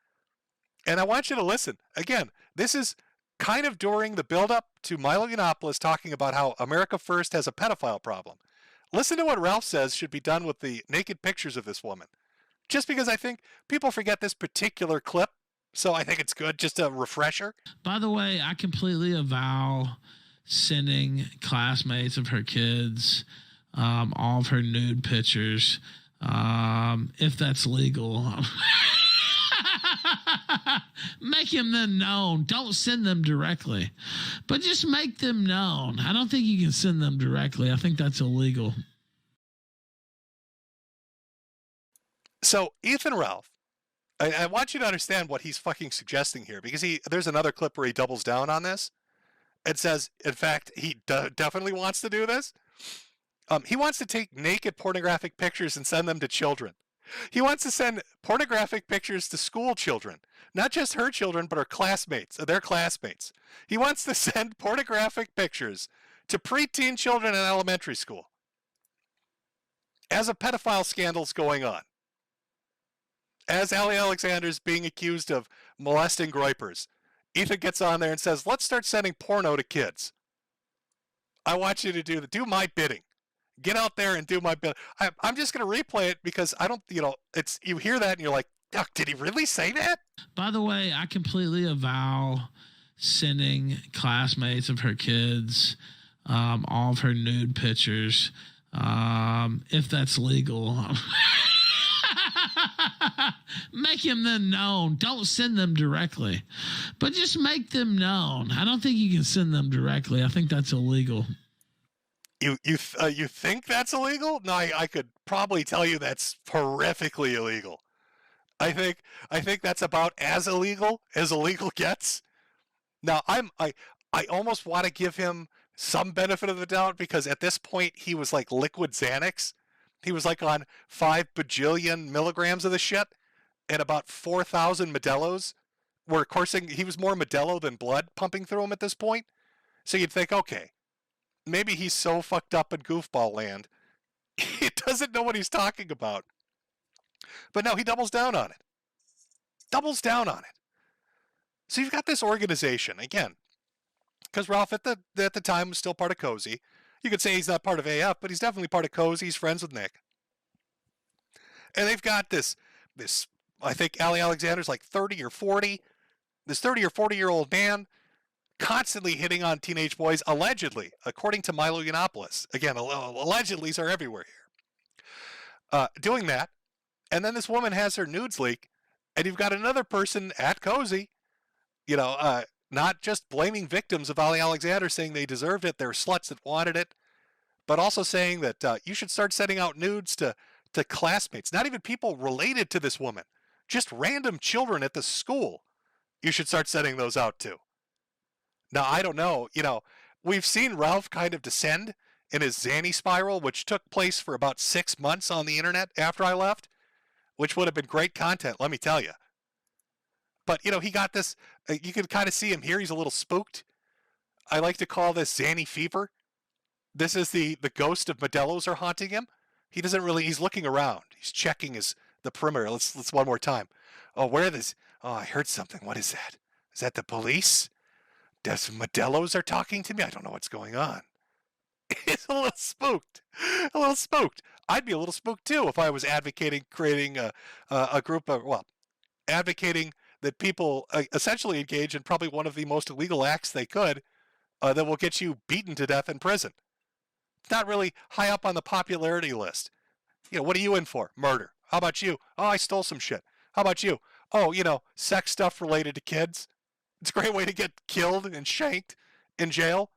And I want you to listen. Again, this is kind of during the build-up to Milo Yiannopoulos talking about how America First has a pedophile problem. Listen to what Ralph says should be done with the naked pictures of this woman. Just because I think people forget this particular clip, so I think it's good, just a refresher. By the way, I completely avow sending classmates of her kids all of her nude pictures, if that's legal. Making them known. Don't send them directly, but just make them known. I don't think you can send them directly. I think that's illegal. So Ethan Ralph, I want you to understand what he's fucking suggesting here, because there's another clip where he doubles down on this and says, in fact, he definitely wants to do this. He wants to take naked pornographic pictures and send them to children. He wants to send pornographic pictures to school children, not just her children, but her classmates, their classmates. He wants to send pornographic pictures to preteen children in elementary school as a pedophile scandal's going on. As Allie Alexander's being accused of molesting groypers Ethan gets on there and says, let's start sending porno to kids. I want you to do my bidding. Get out there and do my bidding. I'm just going to replay it because I don't, it's, you hear that and you're like, Duck, did he really say that? By the way, I completely avow sending classmates of her kids all of her nude pictures, if that's legal. Make them known. Don't send them directly, but just make them known. I don't think you can send them directly. I think that's illegal. You think that's illegal? No, I could probably tell you that's horrifically illegal. I think that's about as illegal gets. Now I almost want to give him some benefit of the doubt because at this point he was like liquid Xanax. He was like on 5 bajillion milligrams of the shit and about 4,000 Modelo's. Where coursing, he was more Modelo than blood pumping through him at this point. So you'd think, okay, maybe he's so fucked up in goofball land, he doesn't know what he's talking about. But no, he doubles down on it. So you've got this organization, again, because Ralph at the time was still part of Cozy. You could say he's not part of AF, but he's definitely part of Cozy. He's friends with Nick. And they've got this, I think Ali Alexander's like 30 or 40. This 30 or 40-year-old man constantly hitting on teenage boys, allegedly, according to Milo Yiannopoulos. Again, allegedlys are everywhere here. Doing that. And then this woman has her nudes leak. And you've got another person at Cozy, not just blaming victims of Ali Alexander, saying they deserved it, they're sluts that wanted it, but also saying that you should start sending out nudes to classmates, not even people related to this woman, just random children at the school. You should start sending those out to. Now, I don't know, we've seen Ralph kind of descend in his Zanny spiral, which took place for about 6 months on the internet after I left, which would have been great content, let me tell you. But, he got this, you can kind of see him here. He's a little spooked. I like to call this Zanny fever. This is the ghost of Modelo's are haunting him. He doesn't really, he's looking around. He's checking the perimeter. Let's one more time. Oh, I heard something. What is that? Is that the police? Does Modelo's are talking to me? I don't know what's going on. He's a little spooked. I'd be a little spooked too if I was advocating creating a group of, advocating that people essentially engage in probably one of the most illegal acts they could that will get you beaten to death in prison. It's not really high up on the popularity list. What are you in for? Murder. How about you? Oh, I stole some shit. How about you? Oh, sex stuff related to kids. It's a great way to get killed and shanked in jail.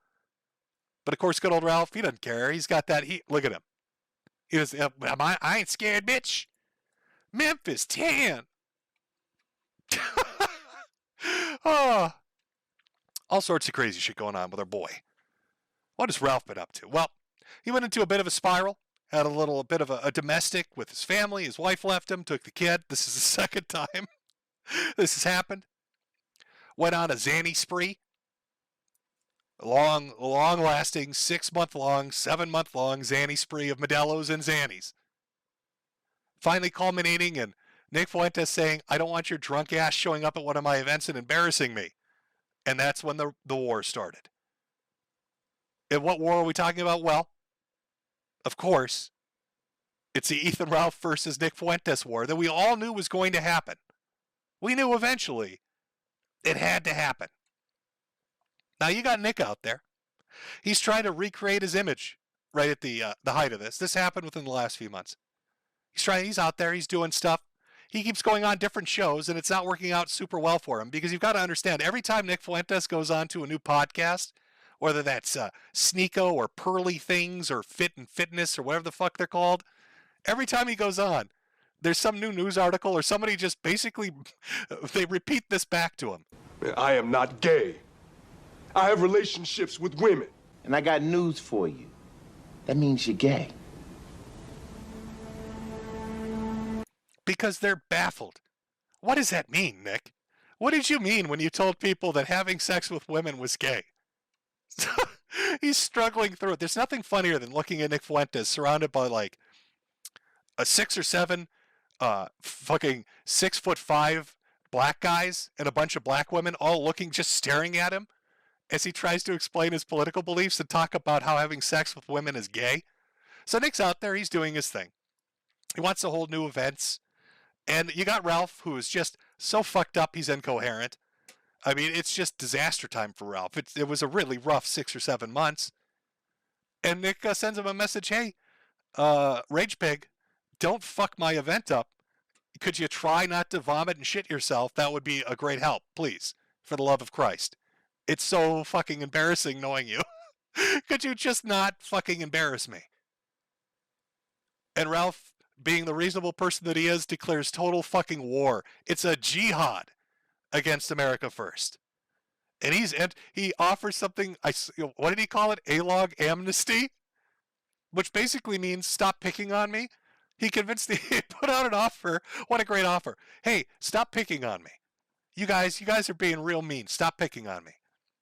But of course, good old Ralph, he doesn't care. He's got that. Look at him. He was, I ain't scared, bitch. Memphis 10. Oh, all sorts of crazy shit going on with our boy. What has Ralph been up to? Well, he went into a bit of a spiral, had a little bit of a domestic with his family. His wife left him, took the kid. This is the second time this has happened. Went on a Zanny spree. Long-lasting, 6-month-long, 7-month-long Zanny spree of Modelo's and Zannies. Finally culminating in Nick Fuentes saying, I don't want your drunk ass showing up at one of my events and embarrassing me. And that's when the war started. And what war are we talking about? Well, of course, it's the Ethan Ralph versus Nick Fuentes war that we all knew was going to happen. We knew eventually it had to happen. Now you got Nick out there. He's trying to recreate his image right at the height of this. This happened within the last few months. He's out there, he's doing stuff. He keeps going on different shows, and it's not working out super well for him because you've got to understand, every time Nick Fuentes goes on to a new podcast, whether that's Sneeko or Pearly Things or Fit and Fitness or whatever the fuck they're called, every time he goes on, there's some new news article or somebody just basically, they repeat this back to him. I am not gay. I have relationships with women. And I got news for you. That means you're gay. Because they're baffled. What does that mean, Nick? What did you mean when you told people that having sex with women was gay? He's struggling through it. There's nothing funnier than looking at Nick Fuentes surrounded by like a 6 or 7 fucking 6'5" black guys and a bunch of black women all looking, just staring at him as he tries to explain his political beliefs and talk about how having sex with women is gay. So Nick's out there, he's doing his thing. He wants to hold new events. And you got Ralph, who is just so fucked up, he's incoherent. I mean, it's just disaster time for Ralph. It was a really rough 6 or 7 months. And Nick sends him a message, hey, Rage Pig, don't fuck my event up. Could you try not to vomit and shit yourself? That would be a great help, please, for the love of Christ. It's so fucking embarrassing knowing you. Could you just not fucking embarrass me? And Ralph, being the reasonable person that he is, declares total fucking war. It's a jihad against America First. And he offers something, what did he call it? A-log amnesty? Which basically means stop picking on me. He put out an offer. What a great offer. Hey, stop picking on me. You guys are being real mean. Stop picking on me.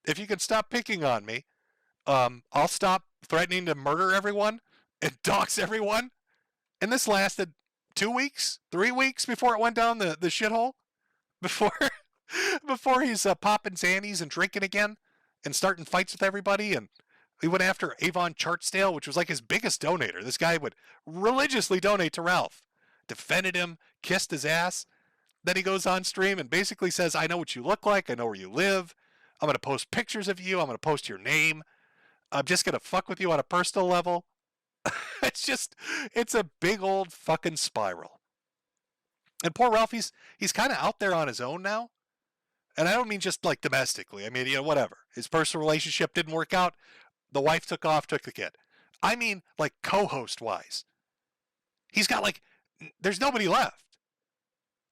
If you can stop picking on me, I'll stop threatening to murder everyone and dox everyone. And this lasted 2 weeks, 3 weeks before it went down the shithole. Before he's popping Xannies and drinking again and starting fights with everybody. And he went after Avon Chartsdale, which was like his biggest donator. This guy would religiously donate to Ralph. Defended him, kissed his ass. Then he goes on stream and basically says, I know what you look like. I know where you live. I'm going to post pictures of you. I'm going to post your name. I'm just going to fuck with you on a personal level. It's a big old fucking spiral. And poor Ralph, he's kind of out there on his own now. And I don't mean just like domestically. I mean, whatever. His personal relationship didn't work out. The wife took the kid. I mean, like co-host wise. He's got there's nobody left.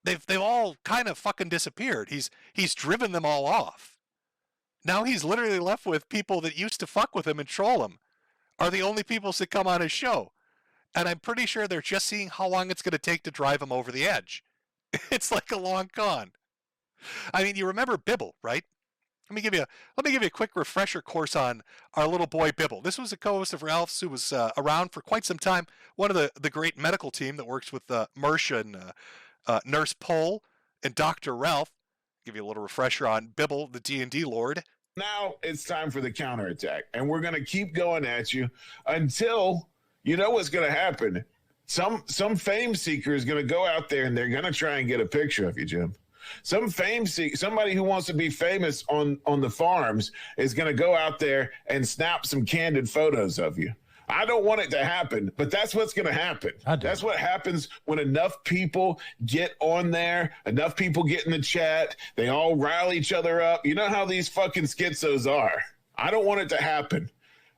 They've all kind of fucking disappeared. He's driven them all off. Now he's literally left with people that used to fuck with him and troll him are the only people that come on his show. And I'm pretty sure they're just seeing how long it's going to take to drive him over the edge. It's like a long con. I mean, you remember Bibble, right? Let me give you a quick refresher course on our little boy Bibble. This was a co-host of Ralph's who was around for quite some time. One of the great medical team that works with Mersh and Nurse Pole and Dr. Ralph. Give you a little refresher on Bibble, the D&D Lord. Now it's time for the counterattack, and we're going to keep going at you until you know what's going to happen. Some fame seeker is going to go out there and they're going to try and get a picture of you, Jim. Somebody who wants to be famous on the farms is going to go out there and snap some candid photos of you. I don't want it to happen, but that's what's going to happen. That's what happens when enough people get on there, enough people get in the chat, they all rile each other up. You know how these fucking schizos are. I don't want it to happen,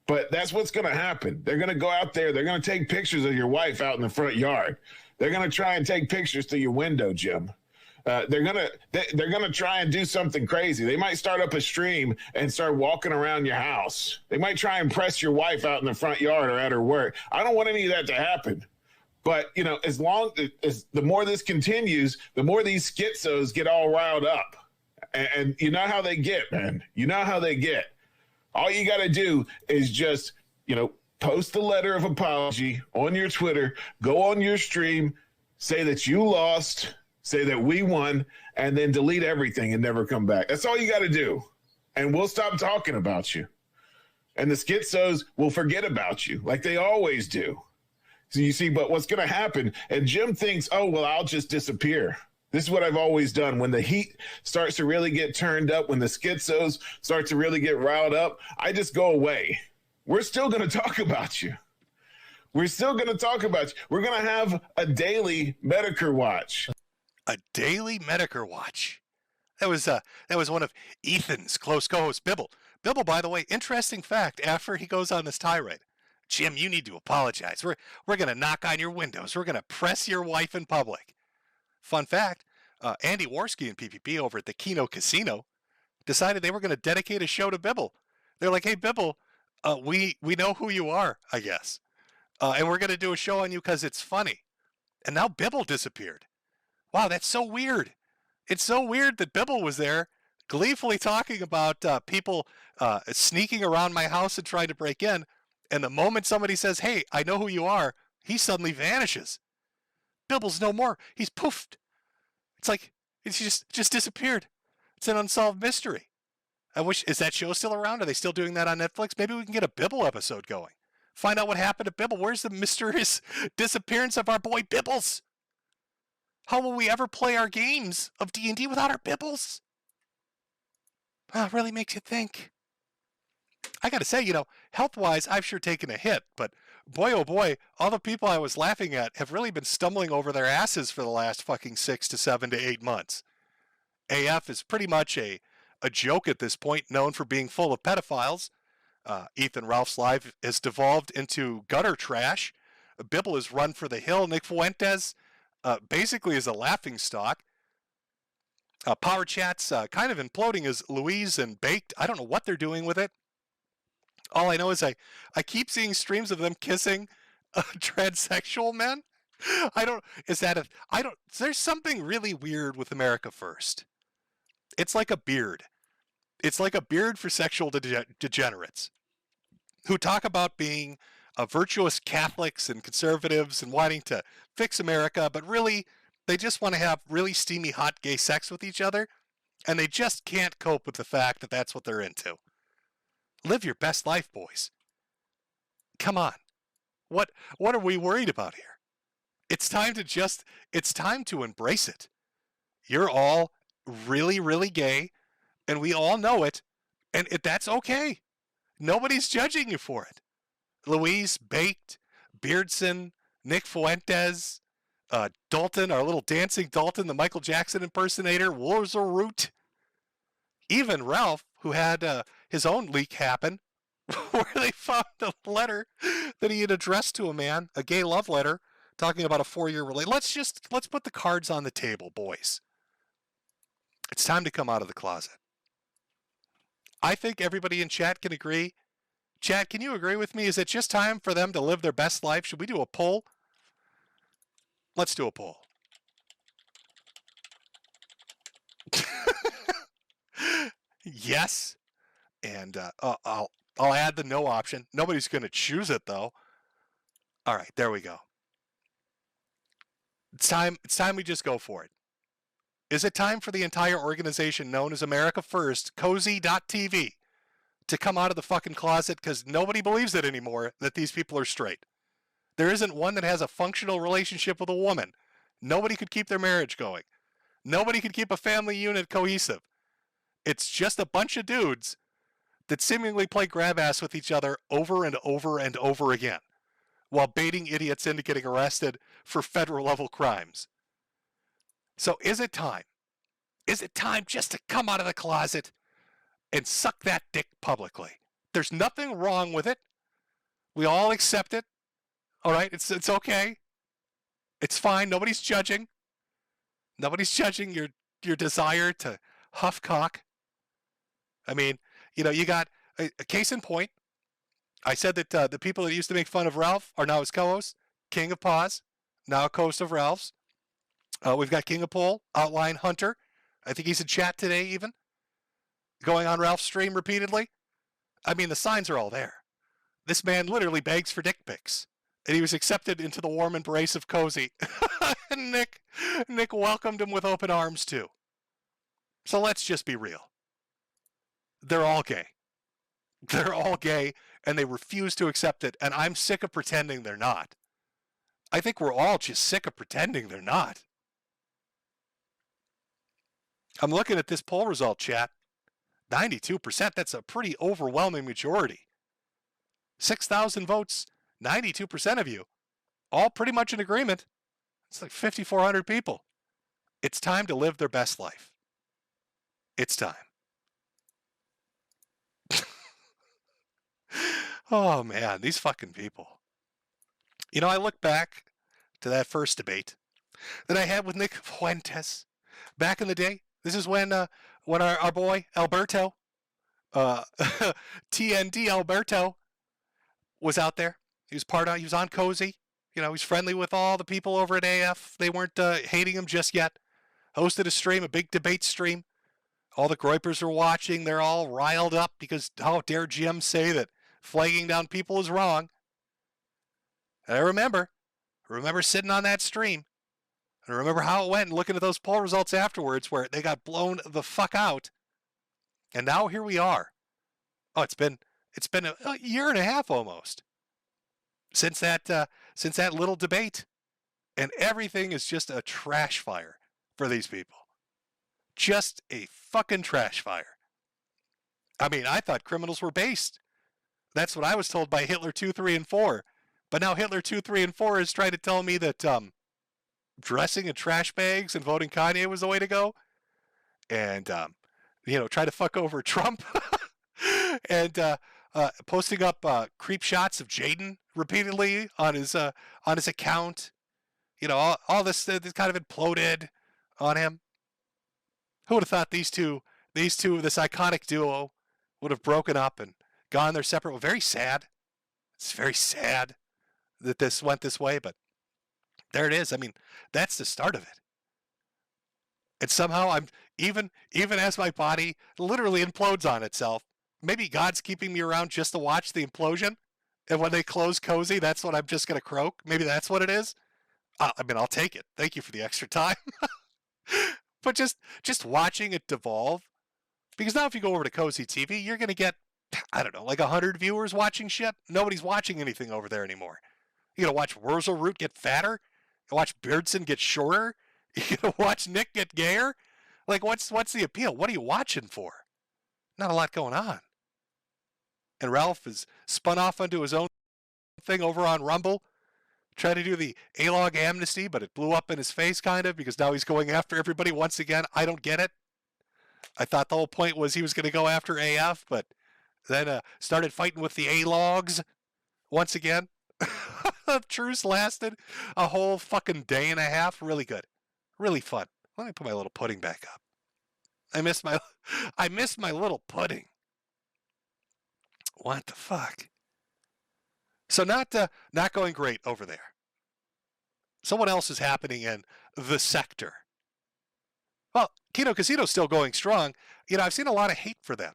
but that's what's going to happen. They're going to go out there. They're going to take pictures of your wife out in the front yard. They're going to try and take pictures through your window, Jim. They're gonna try and do something crazy. They might start up a stream and start walking around your house. They might try and press your wife out in the front yard or at her work. I don't want any of that to happen. But as long as the more this continues, the more these schizos get all riled up. And you know how they get, man. You know how they get. All you got to do is just post a letter of apology on your Twitter, go on your stream, say that you lost. Say that we won, and then delete everything and never come back. That's all you got to do. And we'll stop talking about you. And the schizos will forget about you like they always do. So you see, but what's going to happen, and Jim thinks, oh, well, I'll just disappear. This is what I've always done. When the heat starts to really get turned up, when the schizos start to really get riled up, I just go away. We're still going to talk about you. We're still going to talk about you. We're going to have a daily Metokur watch. A daily Metokur watch. That was one of Ethan's close co-hosts, Bibble. Bibble, by the way, interesting fact, after he goes on this tirade, Jim, you need to apologize. We're going to knock on your windows. We're going to press your wife in public. Fun fact, Andy Warski and PPP over at the Keno Casino decided they were going to dedicate a show to Bibble. They're like, hey, Bibble, we know who you are, I guess. And we're going to do a show on you because it's funny. And now Bibble disappeared. Wow, that's so weird. It's so weird that Bibble was there gleefully talking about people sneaking around my house and trying to break in. And the moment somebody says, hey, I know who you are, he suddenly vanishes. Bibble's no more. He's poofed. It's like It's just disappeared. It's an unsolved mystery. Is that show still around? Are they still doing that on Netflix? Maybe we can get a Bibble episode going. Find out what happened to Bibble. Where's the mysterious disappearance of our boy Bibbles? How will we ever play our games of D&D without our Bibbles? It really makes you think. I gotta say, health-wise, I've sure taken a hit, but boy, oh boy, all the people I was laughing at have really been stumbling over their asses for the last fucking 6 to 7 to 8 months. AF is pretty much a joke at this point, known for being full of pedophiles. Ethan Ralph's life has devolved into gutter trash. Bibble is run for the hill. Nick Fuentes basically is a laughingstock. Power Chat's kind of imploding as Louise and Baked. I don't know what they're doing with it. All I know is I keep seeing streams of them kissing transsexual men. There's something really weird with America First. It's like a beard. It's like a beard for sexual degenerates who talk about being virtuous Catholics and conservatives and wanting to fix America, but really they just want to have really steamy, hot gay sex with each other, and they just can't cope with the fact that that's what they're into. Live your best life, boys. Come on. What are we worried about here? It's time to embrace it. You're all really, really gay, and we all know it, and that's okay. Nobody's judging you for it. Louise, Baked, Beardson, Nick Fuentes, Dalton, our little dancing Dalton, the Michael Jackson impersonator, Root. Even Ralph, who had his own leak happen, where they found a letter that he had addressed to a man, a gay love letter, talking about a 4-year relationship. Let's put the cards on the table, boys. It's time to come out of the closet. I think everybody in chat can agree. Chat, can you agree with me? Is it just time for them to live their best life? Should we do a poll? Let's do a poll. Yes. And I'll add the no option. Nobody's going to choose it, though. All right, there we go. It's time we just go for it. Is it time for the entire organization known as America First, Cozy.tv, to come out of the fucking closet because nobody believes it anymore that these people are straight? There isn't one that has a functional relationship with a woman. Nobody could keep their marriage going. Nobody could keep a family unit cohesive. It's just a bunch of dudes that seemingly play grab ass with each other over and over and over again while baiting idiots into getting arrested for federal level crimes. So is it time? Is it time just to come out of the closet and suck that dick publicly? There's nothing wrong with it. We all accept it. All right, it's okay. It's fine. Nobody's judging. Nobody's judging your desire to huff cock. I mean, you got a case in point. I said that the people that used to make fun of Ralph are now his co-hosts. King of Paws, now a co-host of Ralph's. We've got King of Pole, Outline Hunter. I think he's in chat today even. Going on Ralph's stream repeatedly. I mean, the signs are all there. This man literally begs for dick pics. And he was accepted into the warm embrace of Cozy. And Nick welcomed him with open arms too. So let's just be real. They're all gay. They're all gay, and they refuse to accept it, and I'm sick of pretending they're not. I think we're all just sick of pretending they're not. I'm looking at this poll result, chat. 92%, that's a pretty overwhelming majority. 6,000 votes, 92% of you, all pretty much in agreement. It's like 5,400 people. It's time to live their best life. It's time. Oh, man, these fucking people. I look back to that first debate that I had with Nick Fuentes back in the day. This is when our boy Alberto, TND Alberto, was out there. He was on Cozy. He's friendly with all the people over at AF. They weren't hating him just yet. Hosted a stream, a big debate stream. All the Groypers are watching. They're all riled up because how dare GM say that flagging down people is wrong. And I remember sitting on that stream And remember how it went and looking at those poll results afterwards where they got blown the fuck out. And now here we are. Oh, it's been a year and a half almost since that little debate. And everything is just a trash fire for these people. Just a fucking trash fire. I mean, I thought criminals were based. That's what I was told by Hitler 2, 3, and 4. But now Hitler 2, 3, and 4 is trying to tell me that dressing in trash bags and voting Kanye was the way to go. And, try to fuck over Trump. And posting up creep shots of Jaden repeatedly on his account. All this kind of imploded on him. Who would have thought these two, this iconic duo, would have broken up and gone their separate ways? Very sad. It's very sad that this went this way, but there it is. I mean, that's the start of it. And somehow I'm even as my body literally implodes on itself, maybe God's keeping me around just to watch the implosion. And when they close Cozy, that's when I'm just going to croak. Maybe that's what it is. I'll take it. Thank you for the extra time. But just watching it devolve, because now if you go over to Cozy TV, you're going to get, I don't know, like 100 viewers watching shit. Nobody's watching anything over there anymore. You're going to watch Wurzelroot get fatter. You watch Beardson get shorter. You're going to watch Nick get gayer. Like, what's the appeal? What are you watching for? Not a lot going on. And Ralph has spun off onto his own thing over on Rumble. Tried to do the A-log amnesty, but it blew up in his face kind of because now he's going after everybody once again. I don't get it. I thought the whole point was he was going to go after AF, but then started fighting with the A-logs once again. The truce lasted a whole fucking day and a half. Really good. Really fun. Let me put my little pudding back up. I miss my little pudding. What the fuck? So not going great over there. So what else is happening in the sector? Well, Kino Casino's still going strong. I've seen a lot of hate for them,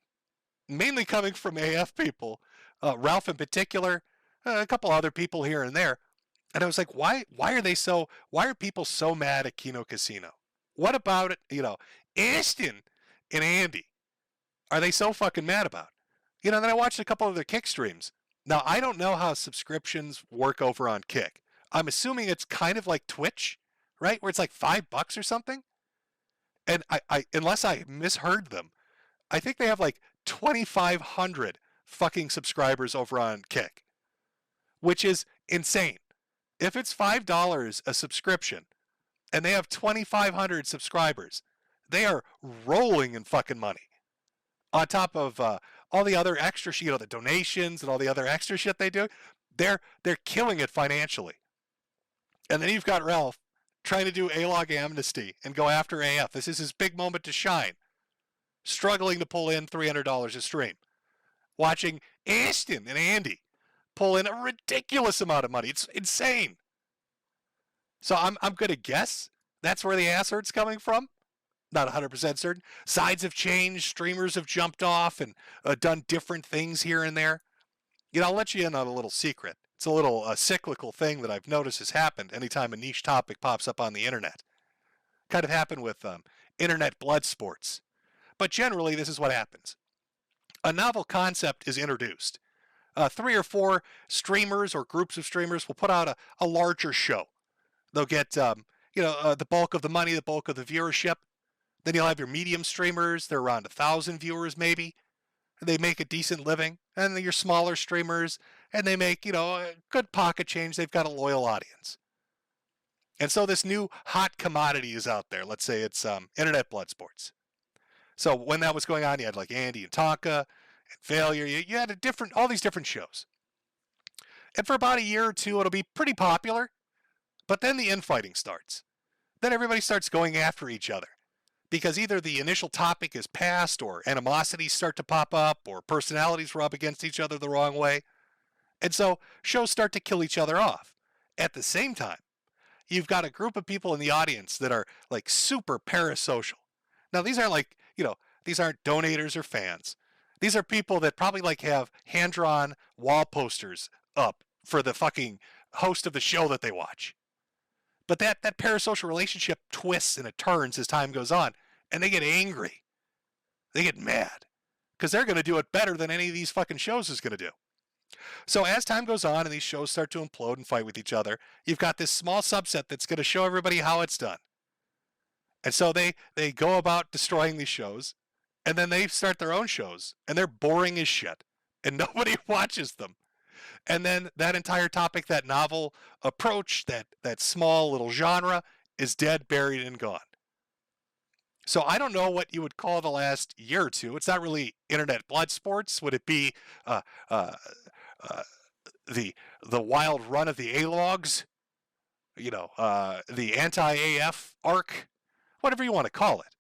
mainly coming from AF people, Ralph in particular, a couple other people here and there. And I was like, why are people so mad at Kino Casino? What about it? Ashton and Andy, are they so fucking mad about? Then I watched a couple of their Kick streams. Now, I don't know how subscriptions work over on Kick. I'm assuming it's kind of like Twitch, right? Where it's like $5 or something. And I unless I misheard them, I think they have like 2,500 fucking subscribers over on Kick, which is insane. If it's $5 a subscription and they have 2,500 subscribers, they are rolling in fucking money. On top of all the other extra shit, the donations and all the other extra shit they do, they're killing it financially. And then you've got Ralph trying to do A-log amnesty and go after AF. This is his big moment to shine. Struggling to pull in $300 a stream. Watching Ashton and Andy pull in a ridiculous amount of money. It's insane. So I'm going to guess that's where the ass hurt's coming from. Not 100% certain. Sides have changed. Streamers have jumped off and done different things here and there. I'll let you in on a little secret. It's a little cyclical thing that I've noticed has happened anytime a niche topic pops up on the internet. Kind of happened with internet blood sports. But generally, this is what happens. A novel concept is introduced. 3 or 4 streamers or groups of streamers will put out a larger show. They'll get the bulk of the money, the bulk of the viewership. Then you'll have your medium streamers. They're around 1,000 viewers maybe. They make a decent living. And then your smaller streamers, and they make, a good pocket change. They've got a loyal audience. And so this new hot commodity is out there. Let's say it's internet blood sports. So when that was going on, you had like Andy and Tonka and Failure. You had all these different shows. And for about a year or two, it'll be pretty popular. But then the infighting starts. Then everybody starts going after each other. Because either the initial topic is passed, or animosities start to pop up, or personalities rub against each other the wrong way. And so shows start to kill each other off. At the same time, you've got a group of people in the audience that are like super parasocial. Now, these aren't these aren't donators or fans. These are people that probably have hand-drawn wall posters up for the fucking host of the show that they watch. But that parasocial relationship twists and it turns as time goes on, and they get angry. They get mad because they're going to do it better than any of these fucking shows is going to do. So as time goes on and these shows start to implode and fight with each other, you've got this small subset that's going to show everybody how it's done. And so they go about destroying these shows, and then they start their own shows, and they're boring as shit, and nobody watches them. And then that entire topic, that novel approach, that small little genre is dead, buried, and gone. So I don't know what you would call the last year or two. It's not really internet blood sports. Would it be the wild run of the A-logs? You know, the anti-AF arc? Whatever you want to call it.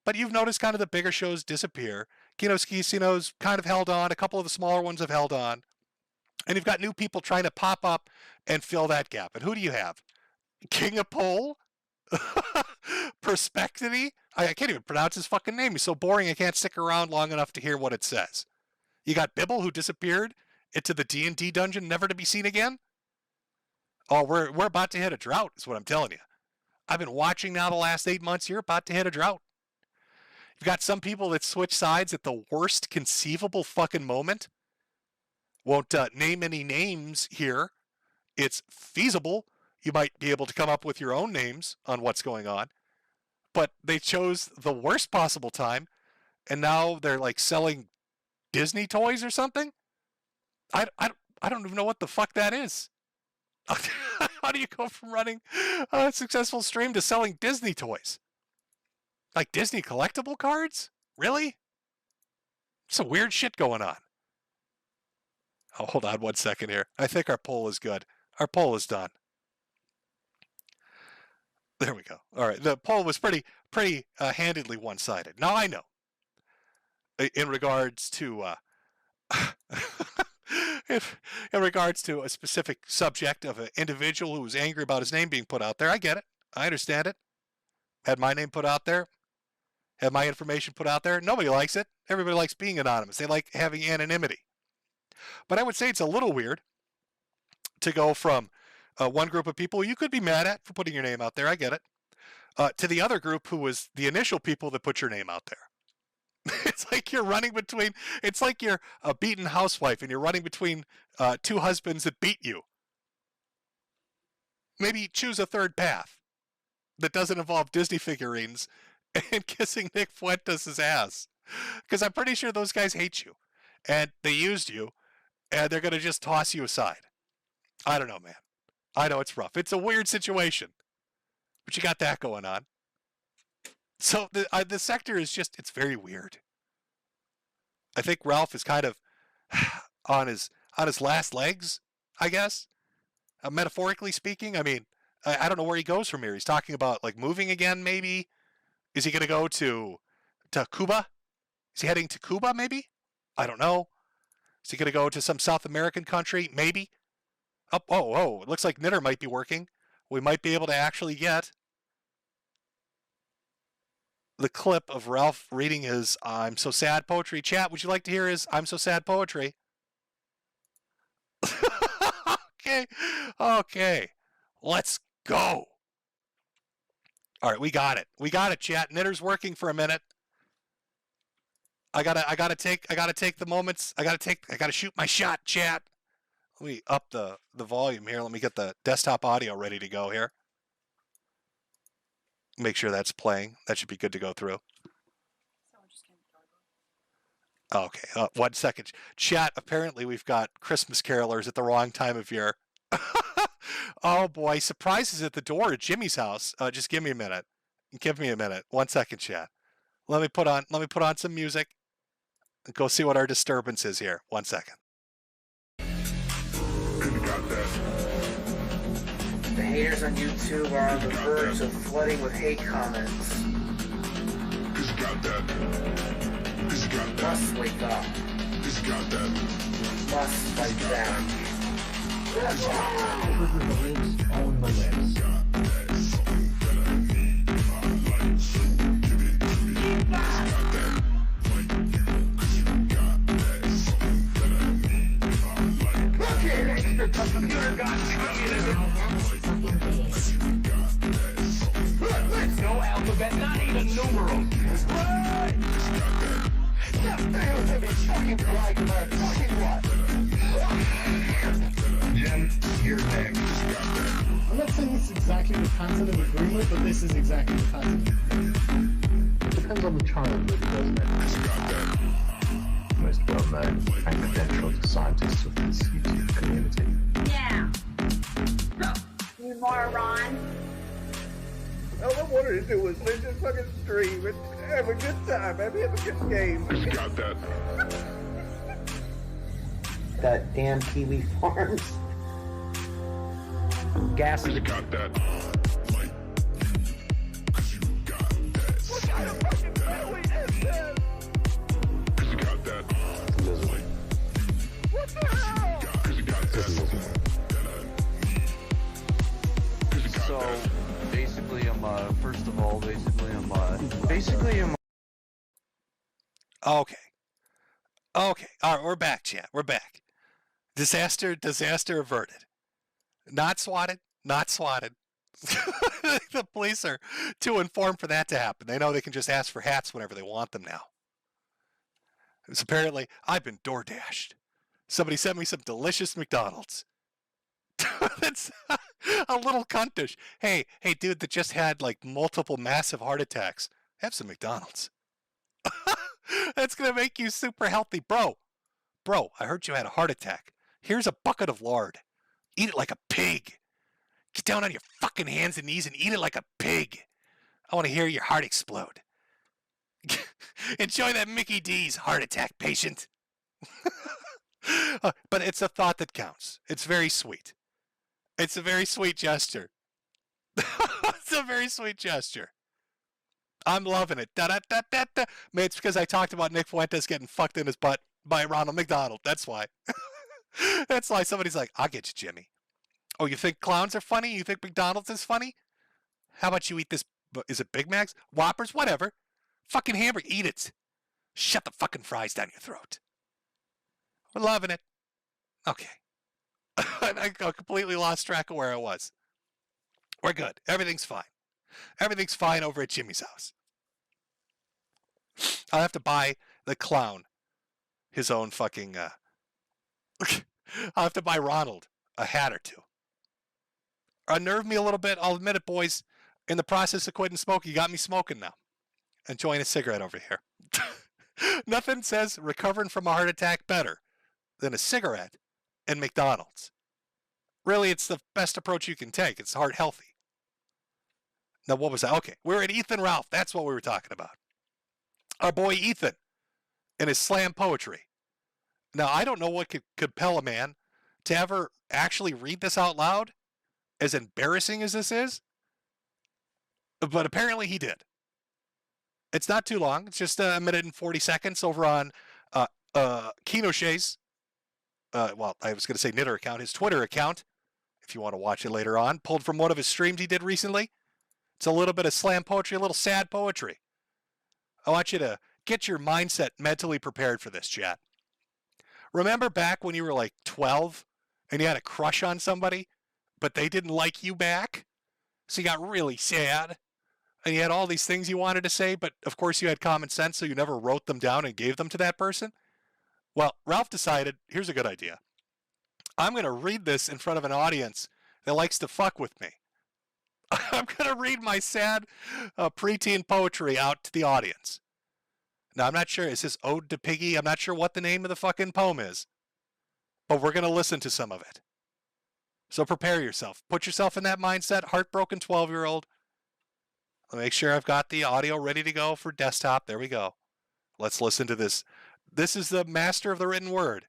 But you've noticed kind of the bigger shows disappear. Kino's Casino's kind of held on. A couple of the smaller ones have held on. And you've got new people trying to pop up and fill that gap. And who do you have? King of Pole? Perspectity? I can't even pronounce his fucking name. He's so boring I can't stick around long enough to hear what it says. You got Bibble, who disappeared into the D&D dungeon, never to be seen again. Oh, we're about to hit a drought, is what I'm telling you. I've been watching now the last 8 months. You're about to hit a drought. You've got some people that switch sides at the worst conceivable fucking moment. Won't name any names here. It's feasible. You might be able to come up with your own names on what's going on. But they chose the worst possible time, and now they're like selling Disney toys or something? I don't even know what the fuck that is. How do you go from running a successful stream to selling Disney toys? Like Disney collectible cards? Really? Some weird shit going on. Oh, hold on 1 second here. I think our poll is good. Our poll is done. There we go. All right. The poll was pretty handedly one-sided. Now I know. In regards to in regards to a specific subject of an individual who was angry about his name being put out there, I get it. I understand it. Had my name put out there. Had my information put out there. Nobody likes it. Everybody likes being anonymous. They like having anonymity. But I would say it's a little weird to go from one group of people you could be mad at for putting your name out there, I get it, to the other group who was the initial people that put your name out there. It's like you're running between, it's like you're a beaten housewife and you're running between two husbands that beat you. Maybe choose a third path that doesn't involve Disney figurines and kissing Nick Fuentes' ass. Because I'm pretty sure those guys hate you. And they used you. And they're going to just toss you aside. I don't know, man. I know it's rough. It's a weird situation. But you got that going on. So the sector is just, it's very weird. I think Ralph is kind of on his last legs, I guess. Metaphorically speaking. I mean, I don't know where he goes from here. He's talking about like moving again, maybe. Is he going to go to Cuba? Is he heading to Cuba, maybe? I don't know. Is he going to go to some South American country? Maybe. Oh, it looks like Knitter might be working. We might be able to actually get the clip of Ralph reading his I'm So Sad poetry. Chat, would you like to hear his I'm So Sad poetry? Okay. Let's go. All right, we got it. We got it, chat. Knitter's working for a minute. I gotta take the moments. I gotta shoot my shot, chat. Let me up the volume here. Let me get the desktop audio ready to go here. Make sure that's playing. That should be good to go through. Okay, 1 second. Chat, apparently we've got Christmas carolers at the wrong time of year. Oh boy, surprises at the door at Jimmy's house. Just give me a minute. Give me a minute. 1 second, chat. Let me put on some music and go see what our disturbance is here. 1 second. The haters on YouTube are on the verge of flooding with hate comments. Must wake up. Must fight back. On the list. The computer got communism. alphabet, not even numerals. Right! That fails to be fucking right, man. Fucking what? Jim, you're next. I'm not saying this is exactly the pattern of agreement, but this is exactly the pattern. Depends on the child, really, doesn't it? Most well-known and credentialed scientists of this YouTube community. Yeah. You moron. All I wanted to do was live this fucking stream and have a good time, have a good game. You got that? That damn Kiwi Farms. Gas. You got that? What kind of fucking family is this? You got that? What the hell? You got that? So, basically, first of all, basically, I'm Okay. Okay. All right, we're back, chat. We're back. Disaster averted. Not swatted. The police are too informed for that to happen. They know they can just ask for hats whenever they want them now. It's apparently, I've been door dashed. Somebody sent me some delicious McDonald's. That's a little cuntish. Hey, dude that just had like multiple massive heart attacks. Have some McDonald's. That's going to make you super healthy. Bro, I heard you had a heart attack. Here's a bucket of lard. Eat it like a pig. Get down on your fucking hands and knees and eat it like a pig. I want to hear your heart explode. Enjoy that Mickey D's, heart attack patient. But it's a thought that counts. It's very sweet. It's a very sweet gesture. It's a very sweet gesture. I'm loving it. Da-da-da-da-da. Maybe it's because I talked about Nick Fuentes getting fucked in his butt by Ronald McDonald. That's why. That's why somebody's like, I'll get you, Jimmy. Oh, you think clowns are funny? You think McDonald's is funny? How about you eat this? Is it Big Macs? Whoppers? Whatever. Fucking hamburger. Eat it. Shut the fucking fries down your throat. We're loving it. Okay. I completely lost track of where I was. We're good. Everything's fine. Everything's fine over at Jimmy's house. I'll have to buy the clown his own fucking... I'll have to buy Ronald a hat or two. Unnerved me a little bit. I'll admit it, boys. In the process of quitting smoking, you got me smoking now. Enjoying a cigarette over here. Nothing says recovering from a heart attack better than a cigarette and McDonald's. Really, it's the best approach you can take. It's heart healthy. Now, what was that? Okay, we're at Ethan Ralph. That's what we were talking about. Our boy Ethan and his slam poetry. Now, I don't know what could compel a man to ever actually read this out loud, as embarrassing as this is, but apparently he did. It's not too long. It's just a minute and 40 seconds over on Kino Shay's, well, I was going to say Knitter account, his Twitter account, if you want to watch it later on, pulled from one of his streams he did recently. It's a little bit of slam poetry, a little sad poetry. I want you to get your mindset mentally prepared for this, chat. Remember back when you were like 12 and you had a crush on somebody, but they didn't like you back? So you got really sad and you had all these things you wanted to say, but of course you had common sense, so you never wrote them down and gave them to that person? Well, Ralph decided, here's a good idea. I'm going to read this in front of an audience that likes to fuck with me. I'm going to read my sad preteen poetry out to the audience. Now, I'm not sure, is this Ode to Piggy? I'm not sure what the name of the fucking poem is, but we're going to listen to some of it. So prepare yourself. Put yourself in that mindset, heartbroken 12-year-old. I'll make sure I've got the audio ready to go for desktop. There we go. Let's listen to this. This is the master of the written word.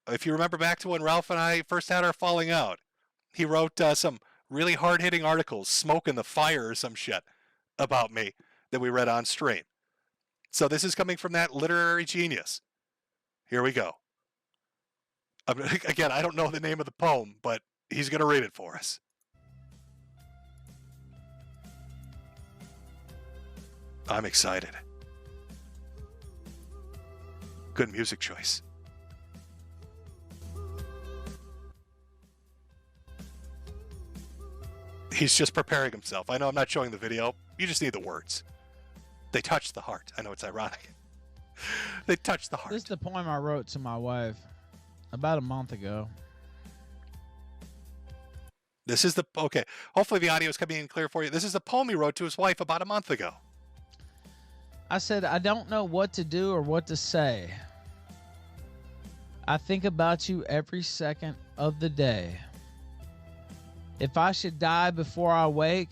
If you remember back to when Ralph and I first had our falling out, he wrote some really hard-hitting articles, Smoke in the Fire or some shit, about me that we read on stream. So this is coming from that literary genius. Here we go. Again, I don't know the name of the poem, but he's going to read it for us. I'm excited. Good music choice. He's just preparing himself. I know I'm not showing the video. You just need the words. They touch the heart. I know it's ironic. They touch the heart. This is the poem I wrote to my wife about a month ago. This is the, okay, hopefully the audio is coming in clear for you. This is a poem he wrote to his wife about a month ago. I said, I don't know what to do or what to say. I think about you every second of the day. If I should die before I wake,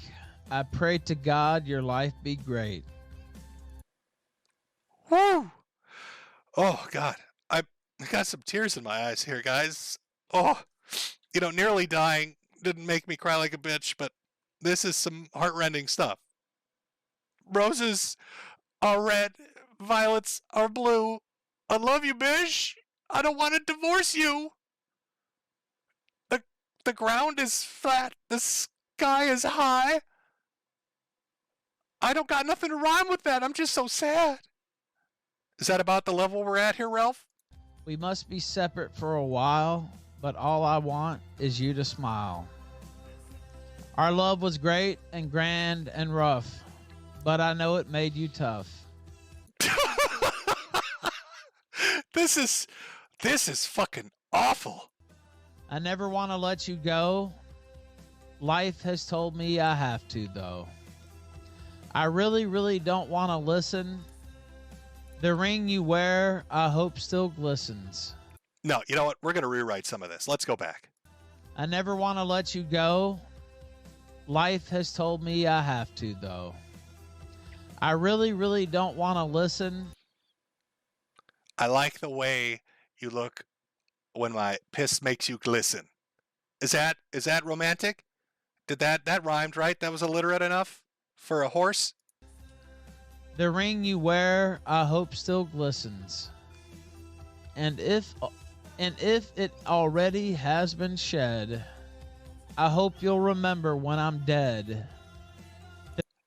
I pray to God your life be great. Woo! Oh, God. I got some tears in my eyes here, guys. Oh, you know, nearly dying didn't make me cry like a bitch, but this is some heartrending stuff. Roses are red, violets are blue. I love you, Bish. I don't want to divorce you. The ground is flat, the sky is high. I don't got nothing to rhyme with that. I'm just so sad. Is that about the level we're at here, Ralph? We must be separate for a while, but all I want is you to smile. Our love was great and grand and rough, but I know it made you tough. This is fucking awful. I never want to let you go. Life has told me I have to, though. I really, really don't want to listen. The ring you wear, I hope still glistens. No, you know what? We're going to rewrite some of this. Let's go back. I never want to let you go. Life has told me I have to, though. I really, really don't want to listen. I like the way you look when my piss makes you glisten. Is that romantic? Did that rhymed, right? That was alliterate enough for a horse? The ring you wear, I hope still glistens. And if it already has been shed, I hope you'll remember when I'm dead.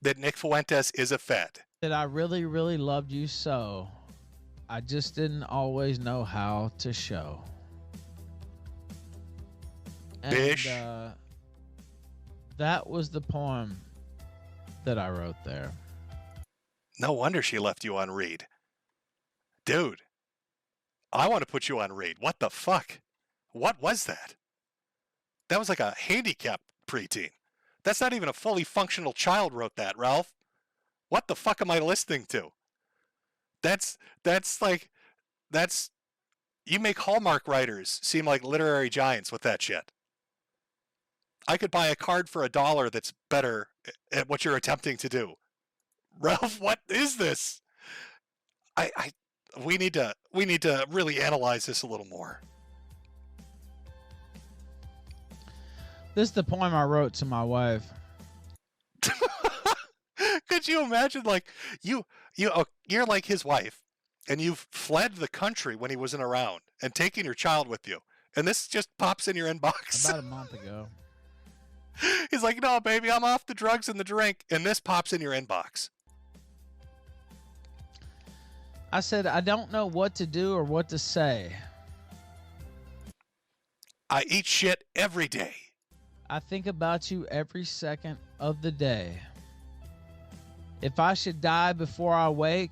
That Nick Fuentes is a Fed. That I really, really loved you so. I just didn't always know how to show. Bish. And that was the poem that I wrote there. No wonder she left you on read. Dude, I want to put you on read. What the fuck? What was that? That was like a handicapped preteen. That's not even a fully functional child wrote that, Ralph. What the fuck am I listening to? You make Hallmark writers seem like literary giants with that shit. I could buy a card for $1 that's better at what you're attempting to do. Ralph, what is this? We need to really analyze this a little more. This is the poem I wrote to my wife. Could you imagine, like, you're like his wife, and you've fled the country when he wasn't around, and taken your child with you, and this just pops in your inbox. About a month ago. He's like, no, baby, I'm off the drugs and the drink, and this pops in your inbox. I said, I don't know what to do or what to say. I eat shit every day. I think about you every second of the day. If I should die before I wake,